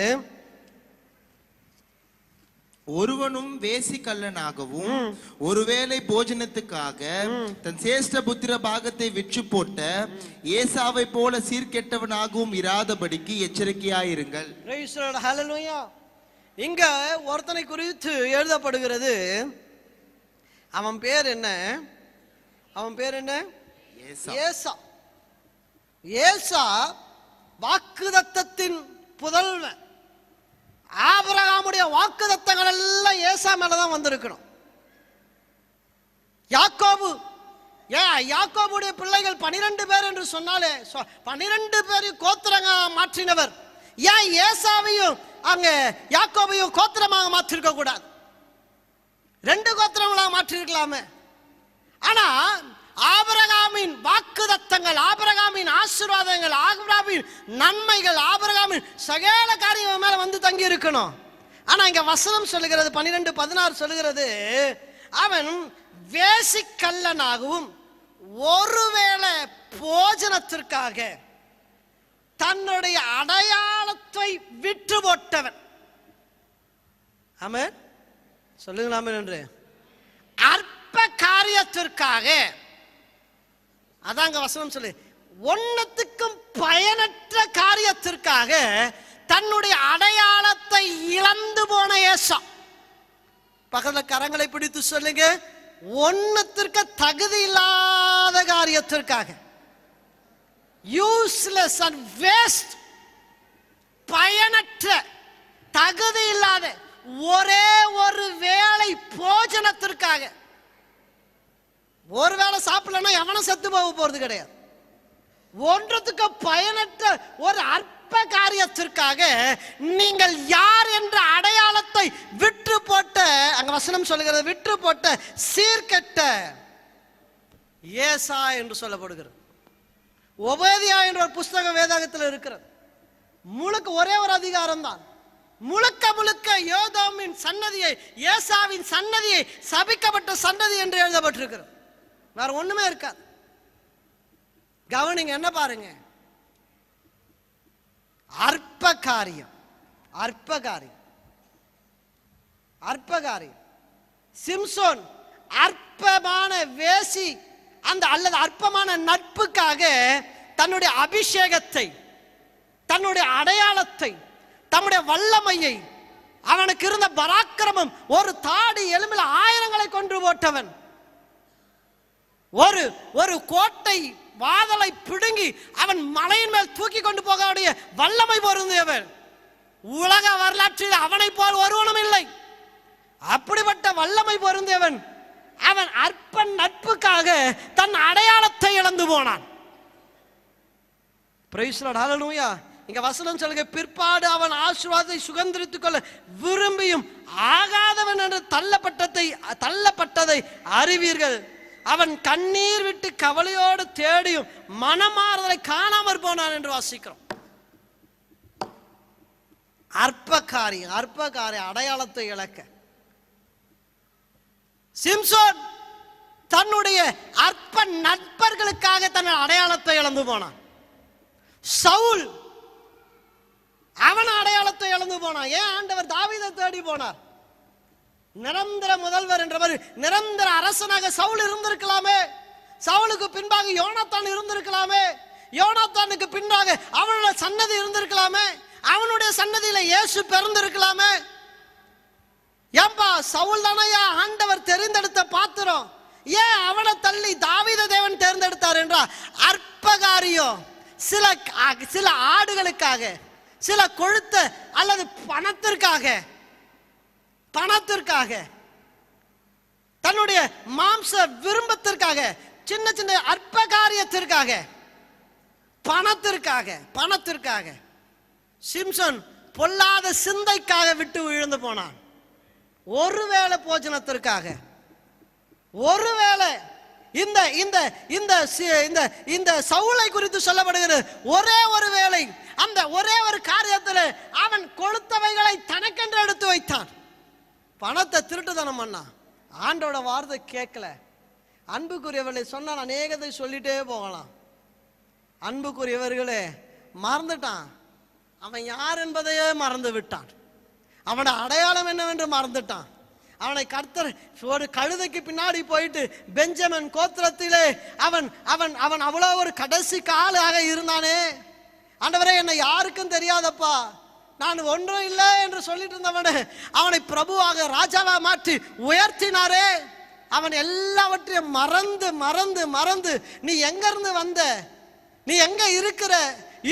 ஒருவனும் வேசிக்கல்லனாகவும் ஒருவேளை போஜனத்துக்காக தன் சேஷ்ட புத்திர பாகத்தை விற்று போட்ட ஏசாவை போல சீர்கெட்டவனாகவும் இராதபடிக்கு எச்சரிக்கையாயிருங்கள். ஹல்லேலூயா. இங்க ஒருத்தனை குறித்து எழுதப்படுகிறது. அவன் பேர் என்ன? ஏசா. ஏசா வாக்குதத்தத்தின் புதல்வன். ஆபிரகாமுடைய வாக்குதத்தங்கள் எல்லாம் ஏசா மேலதான் வந்திருக்கணும். யாக்கோபுடைய பிள்ளைகள் 12 பேர் என்று சொன்னாலே 12 பேரையும் கோத்திரங்க மாற்றினவர். ஏன் ஏசாவையும் அங்க யாக்கோபையும் கோத்திரமாக மாற்றிருக்க கூடாது? 2 கோத்திரங்களா மாற்றிருக்கலாமே. ஆனா ஆபிரகாமின் வாக்குதத்தங்கள், ஆபிரகாமின் ஆசீர்வாதங்கள், ஆபிரகாமின் நன்மைகள், ஆபிரகாமின் சகல காரியம் மேல வந்து தங்கி இருக்கணும். ஆனா இங்க வசனம் சொல்லுகிறது 12:16 சொல்லுகிறது, அவன் வேசிக்கல்லனாகவும் ஒருவேளை போஜனத்திற்காக தன்னுடைய அடையாளத்தை விற்று போட்டவன். ஆமென் சொல்லுங்களா என்று. அற்ப காரியத்திற்காக, அதாங்க வசனம் சொல்லு, ஒன்னத்துக்கும் பயனற்ற காரியத்திற்காக தன்னுடைய அடையாளத்தை இழந்து போன ஏசா. பக்கத்துல கரங்களை பிடித்து சொல்லுங்க, ஒன்னத்திற்கு தகுதி இல்லாத காரியத்திற்காக, யூஸ்லெஸ் அண்ட் வேஸ்ட், பயனற்ற தகுதி இல்லாத ஒரே ஒரு வேளை போஜனத்திற்காக, ஒரு வேளை சாப்பிடலன்னா எவனும் செத்து போக போறது கிடையாது. ஒன்றத்துக்கு பயனற்ற ஒரு அற்ப காரியத்திற்காக நீங்கள் யார் என்ற அடையாளத்தை விற்று போட்ட, அங்க வசனம் சொல்லுகிறது, விற்று போட்ட சீர்கெட்ட ஏசா என்று சொல்லப்படுகிறது. ஒபேதியா என்ற ஒரு புஸ்தகம் வேதாகத்தில் இருக்கிறது. முழுக்க ஒரே ஒரு அதிகாரம் தான். முழுக்க முழுக்க யோதாமின் சன்னதியை, ஏசாவின் சன்னதியை சபிக்கப்பட்ட சன்னதி என்று எழுதப்பட்டிருக்கிறது. வேற ஒண்ணுமே இருக்காது. கவனிங்க, என்ன பாருங்க, அற்ப காரியம், அற்ப காரியம், அற்ப காரியம். சிம்சோன் அற்பமான வேசி அந்த அல்லது அற்பமான நட்புக்காக தன்னுடைய அபிஷேகத்தை, தன்னுடைய அடையாளத்தை, தன்னுடைய வல்லமையை, அவனுக்கு இருந்த பராக்கிரமம், ஒரு தாடி எலும்பில் ஆயிரங்களை கொன்று போட்டவன், ஒரு கோட்டை வாதலை பிடுங்கி அவன் மலையின் மேல் தூக்கி கொண்டு போகக்கூடிய வல்லமை பொருந்தியவன். உலக வரலாற்றில் அவனை போல் ஒருவனும் இல்லை. அப்படிப்பட்ட வல்லமை பொருந்தியவன் அவன் அற்ப நட்புக்காக தன் அடையாளத்தை இழந்து போனான். பிரைஸ் தி லார்ட், ஹல்லேலூயா. இங்க வசனம் சொல்லுங்க, பிற்பாடு அவன் ஆசீர்வாதத்தை சுகந்தரித்துக் கொள்ள விரும்பியும் ஆகாதவன் என்று தள்ளப்பட்டதை அறிவீர்கள். அவன் கண்ணீர் விட்டு கவலையோடு தேடியும் மனமாறுதலை காணாமற் போனான் என்று வாசிக்கிறோம். அற்பகாரியம், அற்பகாரிய அடையாளத்தை இழக்க சிம்சோன் தன்னுடைய அற்ப நண்பர்களுக்காக தன் அடையாளத்தை இழந்து போனான். சவுல் அவன் அடையாளத்தை இழந்து போனான். ஏன் ஆண்டவர் தாவீதை தேடி போனார்? நிரந்தர முதல்வர் என்றவர், நிரந்தர அரசனாக சவுல் இருந்திருக்கலாமே. சவுலுக்கு பின்பாக யோனாத்தான் இருந்திருக்கலாமே. யோனாத்தானுக்கு பின்பாக அவனுடைய சன்னதி இருந்திருக்கலாமே. அவனுடைய சன்னதியில இயேசு பிறந்திருக்கலாமே. ஏம்பா, சவுல் தானையா ஆண்டவர் தெரிந்தெடுத்த பாத்திரம், ஏன் அவனை தள்ளி தாவீதை தேவன் தேர்ந்தெடுத்தார் என்றால் அற்பகாரியம். சில ஆடுகளுக்காக, சில கொழுத்த அல்லது பணத்திற்காக, தன்னுடைய மாம்ச விரும்பத்திற்காக, சின்ன சின்ன அற்ப காரியத்திற்காக, பணத்திற்காக சிம்சன் பொல்லாத சிந்தைக்காக விட்டு விழுந்து போனான். ஒருவேளை போஜனத்திற்காக, ஒருவேளை இந்த சவுலை குறித்து சொல்லப்படுகிறது. ஒரே ஒரு வேளை, அந்த ஒரே ஒரு காரியத்தில் அவன் கொளுத்தவைகளை தனக்கென்று எடுத்து வைத்தான். பணத்தை திருட்டுத்தனம் பண்ணான். ஆண்டோட வார்த்தை கேட்கல. அன்புக்குரியவர்களை சொன்ன அநேகத்தை சொல்லிட்டே போகலாம். அன்புக்குரியவர்களே, மறந்துட்டான். அவன் யார் என்பதையே மறந்து விட்டான். அவனோட அடையாளம் என்னவென்று மறந்துட்டான். அவனை கர்த்தர் ஒரு கழுதைக்கு பின்னாடி போயிட்டு பெஞ்சமின் கோத்திரத்திலே அவன் அவன் அவன் அவ்வளோ ஒரு கடைசி காலாக இருந்தானே. ஆண்டவரே, என்னை யாருக்கும் தெரியாதப்பா, நான் ஒன்றும் இல்லை என்று சொல்லிட்டு இருந்தவனே அவனை பிரபுவாக ராஜாவா மாற்றி உயர்த்தினாரே. அவன் எல்லாவற்றையும் மறந்து மறந்து மறந்து, நீ எங்க இருந்து வந்த, நீ எங்க இருக்கிற,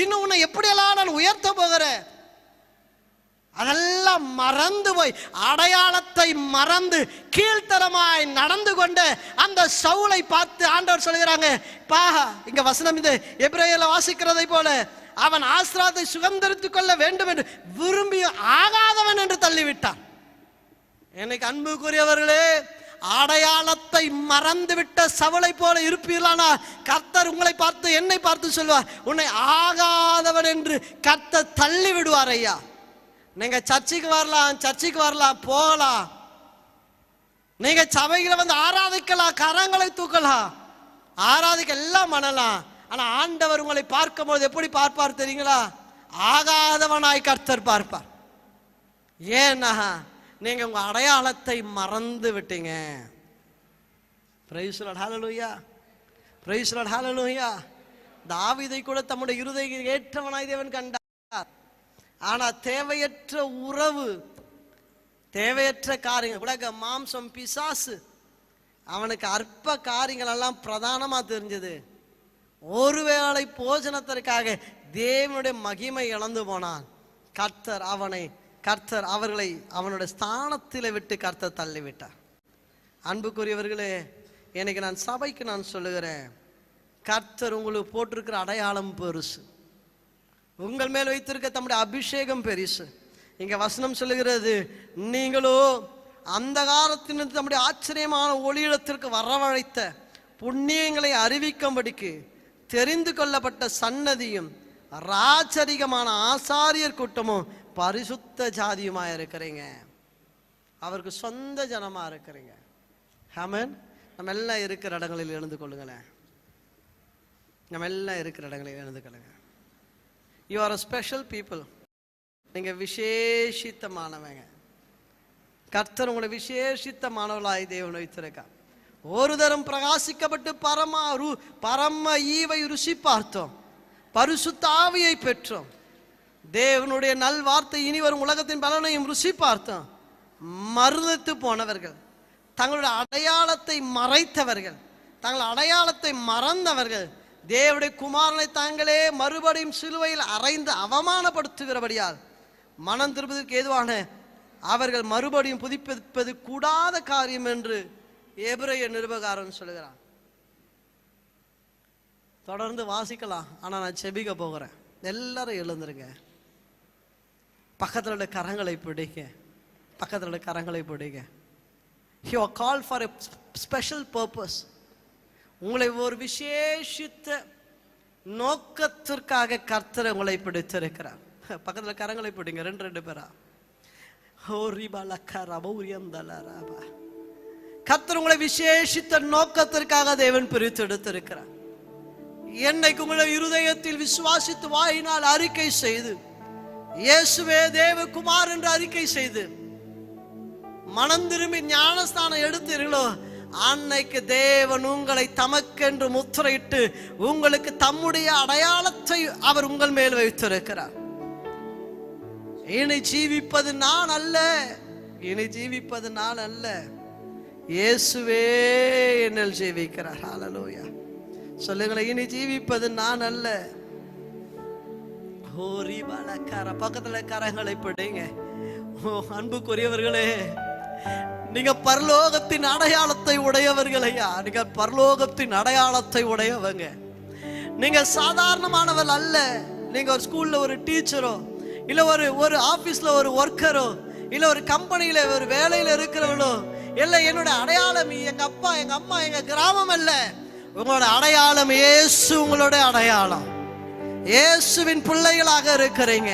இன்னும் உன்னை எப்படியெல்லாம் நான் உயர்த்த போகிறேன், அதெல்லாம் மறந்து போய் அடையாளத்தை மறந்து கீழ்த்தரமாய் நடந்து கொண்ட அந்த சவுலை பார்த்து ஆண்டவர் சொல்கிறாங்க, பா, இங்க வசனம் இது எபிரேயர்ல வாசிக்கிறதை போல, அவன் ஆசீர்வாதத்தை சுகந்தரித்துக் கொள்ள வேண்டும் என்று விரும்பி ஆகாதவன் என்று தள்ளிவிட்டான். எனக்கு அன்புக்குரியவர்களே, அடையாளத்தை மறந்துவிட்ட சவலை போல இருப்பீர்களானா கர்த்தர் உங்களை பார்த்து என்னை பார்த்து சொல்வார், உன்னை ஆகாதவன் என்று கர்த்தர் தள்ளி விடுவார். ஐயா, நீங்க சர்ச்சுக்கு வரலாம் போகலாம், நீங்க சபைகளை வந்து ஆராதிக்கலாம், கரங்களை தூக்கலாம், ஆராதிக்க எல்லாம் பண்ணலாம். ஆனா ஆண்டவர் உங்களை பார்க்கும் போது எப்படி பார்ப்பார் தெரியுங்களா? ஆகாதவனாய் கர்த்தர் பார்ப்பார். ஏன்னா நீங்க உங்க அடையாளத்தை மறந்து விட்டீங்க. பிரைஸ் லார்ட், ஹல்லேலூயா, பிரைஸ் லார்ட், ஹல்லேலூயா. தாவீதை கூட தம்முடைய இருதயத்திற்கு ஏற்றவனாய் தேவன் கண்டார். ஆனா தேவையற்ற உறவு, தேவையற்ற காரியங்கள், உலக மாம்சம், பிசாசு, அவனுக்கு அற்ப காரியங்கள் எல்லாம் பிரதானமா தெரிஞ்சது. ஒருவேளை போஜனத்திற்காக தேவனுடைய மகிமை இழந்து போனான். கர்த்தர் அவர்களை அவனுடைய ஸ்தானத்திலே விட்டு கர்த்தர் தள்ளிவிட்டார். அன்புக்குரியவர்களே, எனக்கு நான் சபைக்கு நான் சொல்லுகிறேன், கர்த்தர் உங்களுக்கு போட்டிருக்கிற அடையாளம் பெருசு, உங்கள் மேல் வைத்திருக்க தம்முடைய அபிஷேகம் பெருசு. இங்க வசனம் சொல்லுகிறது, நீங்களோ அந்த காலத்திலிருந்து தம்முடைய ஆச்சரியமான ஒளியிடத்திற்கு வரவழைத்த புண்ணியங்களை அறிவிக்கும்படிக்கு தெரிந்து கொள்ளப்பட்ட சன்னதியும் ராஜரிகமான ஆசாரியர் கூட்டமும் பரிசுத்த ஜாதியுமா இருக்கிறீங்க. அவருக்கு சொந்த ஜனமா இருக்கிறீங்க. ஆமென். நம்ம எல்லாம் இருக்கிற இடங்களில் எழுந்து கொள்ளுங்களேன். நம்ம எல்லாம் இருக்கிற இடங்களில் எழுந்து கொள்ளுங்க. You are a special people. நீங்க விசேஷித்தமானவங்க. கர்த்தர் உங்களை விசேஷித்தமானவர்களாய் தேவன் வைத்திருக்கார். ஒரு தரம் பிரகாசிக்கப்பட்டு பரம ஈவை ருசி பார்த்தோம், பரிசுத்த ஆவியை பெற்றோம், தேவனுடைய நல் வார்த்தை இனி வரும் உலகத்தின் பலனையும் ருசி பார்த்தோம். மறுத்து போனவர்கள், தங்களுடைய அடையாளத்தை மறைத்தவர்கள், தங்கள் அடையாளத்தை மறந்தவர்கள், தேவனுடைய குமாரனை தாங்களே மறுபடியும் சிலுவையில் அறைந்து அவமானப்படுத்துகிறபடியால் மனம் திருப்பதற்கு ஏதுவான அவர்கள் மறுபடியும் புதுப்பிப்பது கூடாத காரியம் என்று எபிரேய நிருபகாரன் சொல்லுகிறான். தொடர்ந்து வாசிக்கலாம், ஆனா நான் செபிக்க போகிறேன். எல்லாரும் எழுந்துருங்க, பக்கத்தில் உள்ள கரங்களை பிடிங்க, பக்கத்தில் உள்ள கரங்களை பிடிங்க. You are called for a special purpose. உங்களை ஒரு விசேஷித்த நோக்கத்திற்காக கர்த்தர் உங்களை பிடித்திருக்கிறார். பக்கத்தில் கரங்களை பிடிங்க, ரெண்டு பேரா. கர்த்தர் உங்களை விசேஷித்த நோக்கத்திற்காக தேவன் பிரித்து எடுத்திருக்கிறார். என்னைக்கு உங்களை இருதயத்தில் விசுவாசித்து வாயினால் அறிக்கை செய்து இயேசுவே தேவகுமார் என்று அறிக்கை செய்து மனம் திரும்பி ஞானஸ்தானம் எடுத்தீர்களோ, அன்னைக்கு தேவன் உங்களை தமக்கென்று முத்திரையிட்டு உங்களுக்கு தம்முடைய அடையாளத்தை அவர் உங்கள் மேல் வைத்திருக்கிறார். இனி ஜீவிப்பது நான் அல்ல, இனி ஜீவிப்பது நான் அல்ல, இயேசுவே என்னில் ஜீவிக்கிறார். ஹல்லேலூயா. சொல்லுங்களேன், இனி ஜீவிப்பது நான் அல்ல. பக்கத்துல கரங்களை பிடிங்க. அன்புக்குரியவர்களே, நீங்க பரலோகத்தின் அடையாளத்தை உடையவர்களையா, நீங்க பரலோகத்தின் அடையாளத்தை உடையவங்க. நீங்க சாதாரணமானவர் அல்ல. நீங்க ஒரு ஸ்கூல்ல ஒரு டீச்சரோ, இல்ல ஒரு ஆபீஸ்ல ஒரு ஒர்க்கரோ, இல்ல ஒரு கம்பெனியில ஒரு வேலையில இருக்கிறவங்களோ, இல்ல என்னோட அடையாளம் எங்க அப்பா எங்க அம்மா எங்க கிராமம் அல்ல. உங்களோட அடையாளம் இயேசு. உங்களோட அடையாளம் இயேசுவின் பிள்ளைகளாக இருக்கிறீங்க.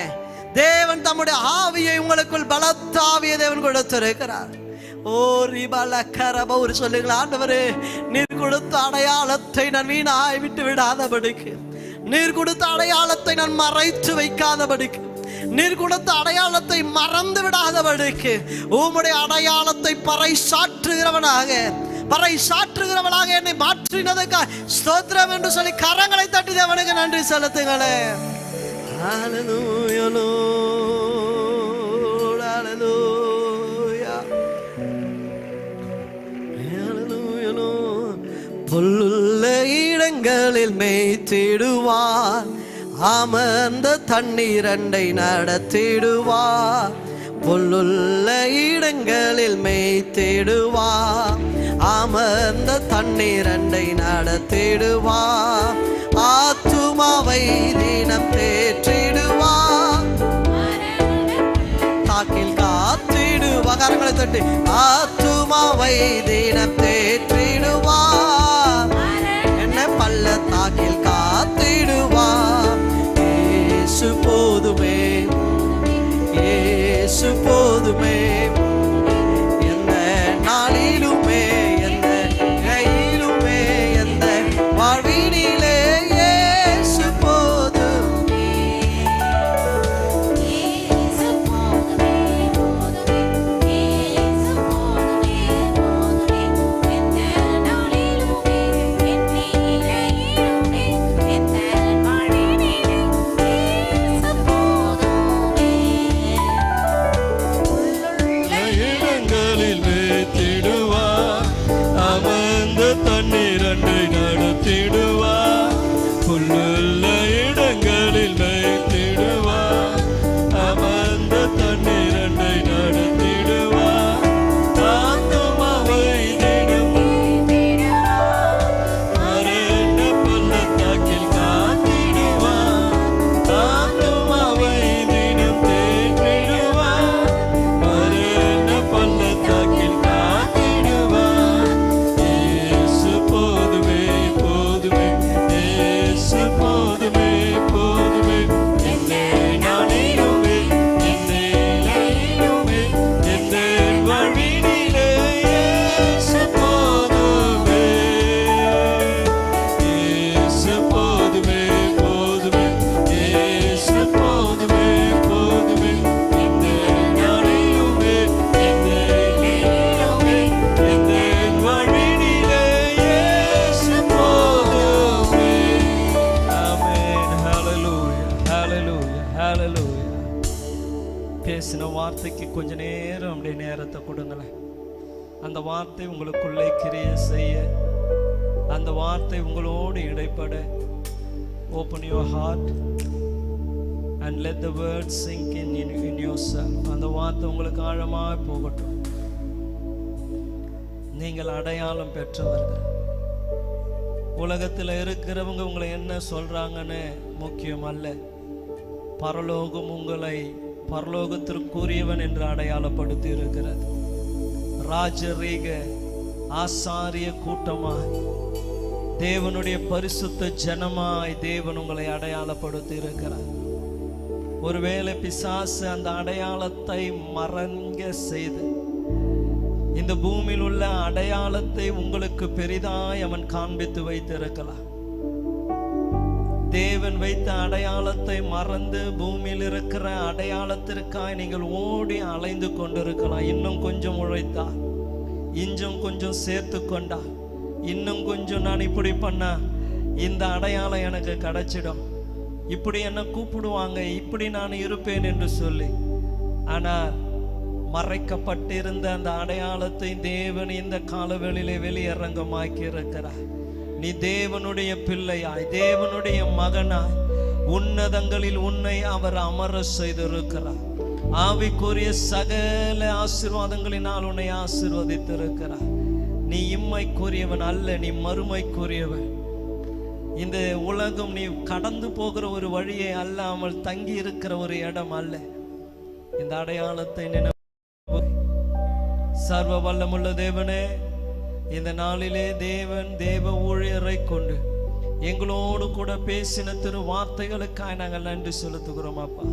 தேவன் தம்முடைய ஆவியை உங்களுக்குள் பலத்த ஆவியை தேவன் கொடுத்திருக்கிறார். சொல்லுங்களா, ஆண்டவரே நீர் கொடுத்த அடையாளத்தை நான் வீணாய் விட்டு விடாதபடிக்கு, நீர் கொடுத்த அடையாளத்தை நான் மறைத்து வைக்காதபடிக்கு, நீர் கொடுத்த அடையாளத்தை மறந்து விடாதபடிக்கு உம்முடைய அடையாளத்தை பறைசாற்றுகிறவனாக என்னை மாற்றினதுக்காக ஸ்தோத்திரம் என்று சொல்லி கரங்களை தட்டி தேவனுக்கு நன்றி செலுத்துங்களே. ஹல்லேலூயா, ஹல்லேலூயா, ஹல்லேலூயா. புல்லுள்ள இடங்களில் மேய்த்திடுவார், அமர்ந்த தண்ணீரண்டை நடத்திடுவார். புல்லுள்ள இடங்களில் மேய்த்திடுவார், அமர்ந்த தண்ணீரண்டை நடத்திடுவார். ஆத்துமாவை தினம் தேற்றிடுவார், தாக்கில் காத்திடுவார். கரங்களை தட்டி ஆத்துமாவை தினம் தேற்றிடுவார், என்ன பள்ளத்தாக்கில் காத்திடுவார். இயேசு போதுமே, இயேசு போதுமே, எந்த நாளிலுமே எந்த கையிலுமே எந்த வாழ்வினிலே இயேசு போதும். இடங்களில் வைத்திடுவார், அமர்ந்த தண்ணீரண்டை நடத்திடுவார். புல்லுள்ள இடங்களில் வைத்திடுவார், அமர்ந்த தண்ணீரண்டை நடத்திடுவார். ஆத்துமாவை தினம் மரண பள்ளத்தாக்கில் காத்திடுவார், ஆத்துமாவை தினம் தேற்றிடுவார், மரண பள்ளத்தாக்கில் காத்திடுவார். இயேசு போதுமே, போதுமே, இயேசு போதுமே, போதுமே, எந்த நாளிலுமே எந்த நிலையிலுமே எந்த வாழ்வினிலே இயேசு போதுமே, இயேசு போதுமே, போதுமே, இயேசு போதுமே, போதுமே, எந்த நாளிலுமே எந்த நிலையிலுமே எந்த வாழ்வினிலே இயேசு போதுமே. ஆமென். ஹalleluya, ஹalleluya, ஹalleluya. பேசின வார்த்தைக்கு கொஞ்ச நேரம் அப்படியே நேரத்தை கொடுங்களேன். அந்த வார்த்தை உங்களுக்குள்ளே கிரியை செய்ய, அந்த வார்த்தை உங்களோடு இடைப்பட. Open your heart and let the word sink in yourself. அந்த வார்த்தை உங்களுக்கு ஆழமாய் போகட்டும். நீங்கள் அடையாளம் பெற்றவர்கள். உலகத்தில் இருக்கிறவங்க உங்களை என்ன சொல்றாங்கன்னு முக்கியம் அல்ல. பரலோகம் உங்களை பரலோகத்திற்குரியவன் என்று அடையாளப்படுத்தி இருக்கிறது. ராஜரீக ஆசாரிய கூட்டமாய், தேவனுடைய பரிசுத்த ஜனமாய் தேவன் உங்களை அடையாளப்படுத்தி இருக்கிறார். ஒருவேளை பிசாசு அந்த அடையாளத்தை மறங்க செய்து இந்த பூமியில் உள்ள அடையாளத்தை உங்களுக்கு பெரிதாய் அவன் காண்பித்து வைத்திருக்கலாம். தேவன் வைத்த அடையாளத்தை மறந்து பூமியில் இருக்கிற அடையாளத்திற்காய் நீங்கள் ஓடி அலைந்து கொண்டிருக்கலாம். இன்னும் கொஞ்சம் உழைத்தா, இன்னும் கொஞ்சம் சேர்த்து கொண்டா, இன்னும் கொஞ்சம் நான் இப்படி பண்ணா இந்த அடையாளம் எனக்கு கிடைச்சிடும், இப்படி என்ன கூப்பிடுவாங்க, இப்படி நான் இருப்பேன் என்று சொல்லி. ஆனால் மறைக்கப்பட்டிருந்த அந்த அடையாளத்தை தேவன் இந்த காலவெளியிலே வெளியரங்கமாக்கி இருக்கிறார். நீ தேவனுடைய பிள்ளையாய், தேவனுடைய மகனாய், உன்னதங்களில் உன்னை அவர் அமர செய்திருக்கிறார். ஆவிக்குரிய சகல ஆசீர்வாதங்களினால் உன்னை ஆசீர்வதித்திருக்கிறார். நீ இம்மைக்குரியவன் அல்ல, நீ மறுமைக்குரியவன். இந்த உலகம் நீ கடந்து போகிற ஒரு வழியை அல்லாமல் தங்கி இருக்கிற ஒரு இடம் அல்ல. இந்த அடையாளத்தை நினைவு. சர்வ வல்லமுள்ள தேவனே, இந்த நாளிலே தேவன் தேவ ஊழியரை கொண்டு எங்களோடு கூட பேசின திரு வார்த்தைகளுக்காய் நாங்கள் நன்றி செலுத்துகிறோம். அப்பா,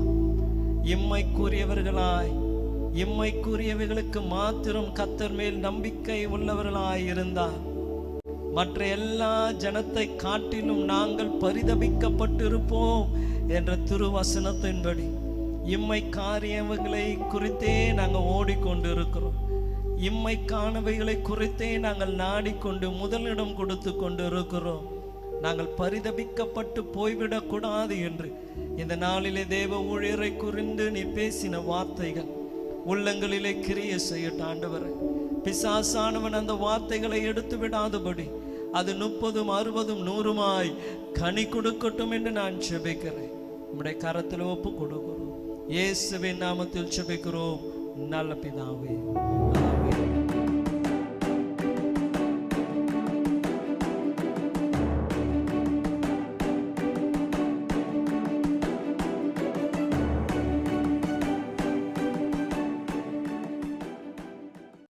இம்மைக்குரியவர்களாய், இம்மைக்குரியவர்களுக்கு மாத்திரம் கர்த்தர் மேல் நம்பிக்கை உள்ளவர்களாய் இருந்தார் மற்ற எல்லா ஜனத்தை காட்டிலும் நாங்கள் பரிதபிக்கப்பட்டிருப்போம் என்ற திருவசனத்தின்படி இம்மை காரியங்களை குறித்தே நாங்கள் ஓடிக்கொண்டு இருக்கிறோம். இம்மைக்கானவைகளை குறித்தே நாங்கள் நாடிக்கொண்டு முதலிடம் கொடுத்து கொண்டு இருக்கிறோம். நாங்கள் பரிதபிக்கப்பட்டு போய்விடக்கூடாது என்று இந்த நாளிலே தேவ ஊழியரை குறிந்து நீ பேசின வார்த்தைகள் உள்ளங்களிலே கிரியை செய்யட்டும். ஆண்டவரே, பிசாசானவன் அந்த வார்த்தைகளை எடுத்து விடாதபடி அது 30, 60, 100 கனி கொடுக்கட்டும் என்று நான் ஜெபிக்கிறேன். உம்முடைய கரத்தில் ஒப்பு கொடுக்கிறோம். இயேசுவின் நாமத்தில் ஜெபிக்கிறோம் நல்ல பிதாவே.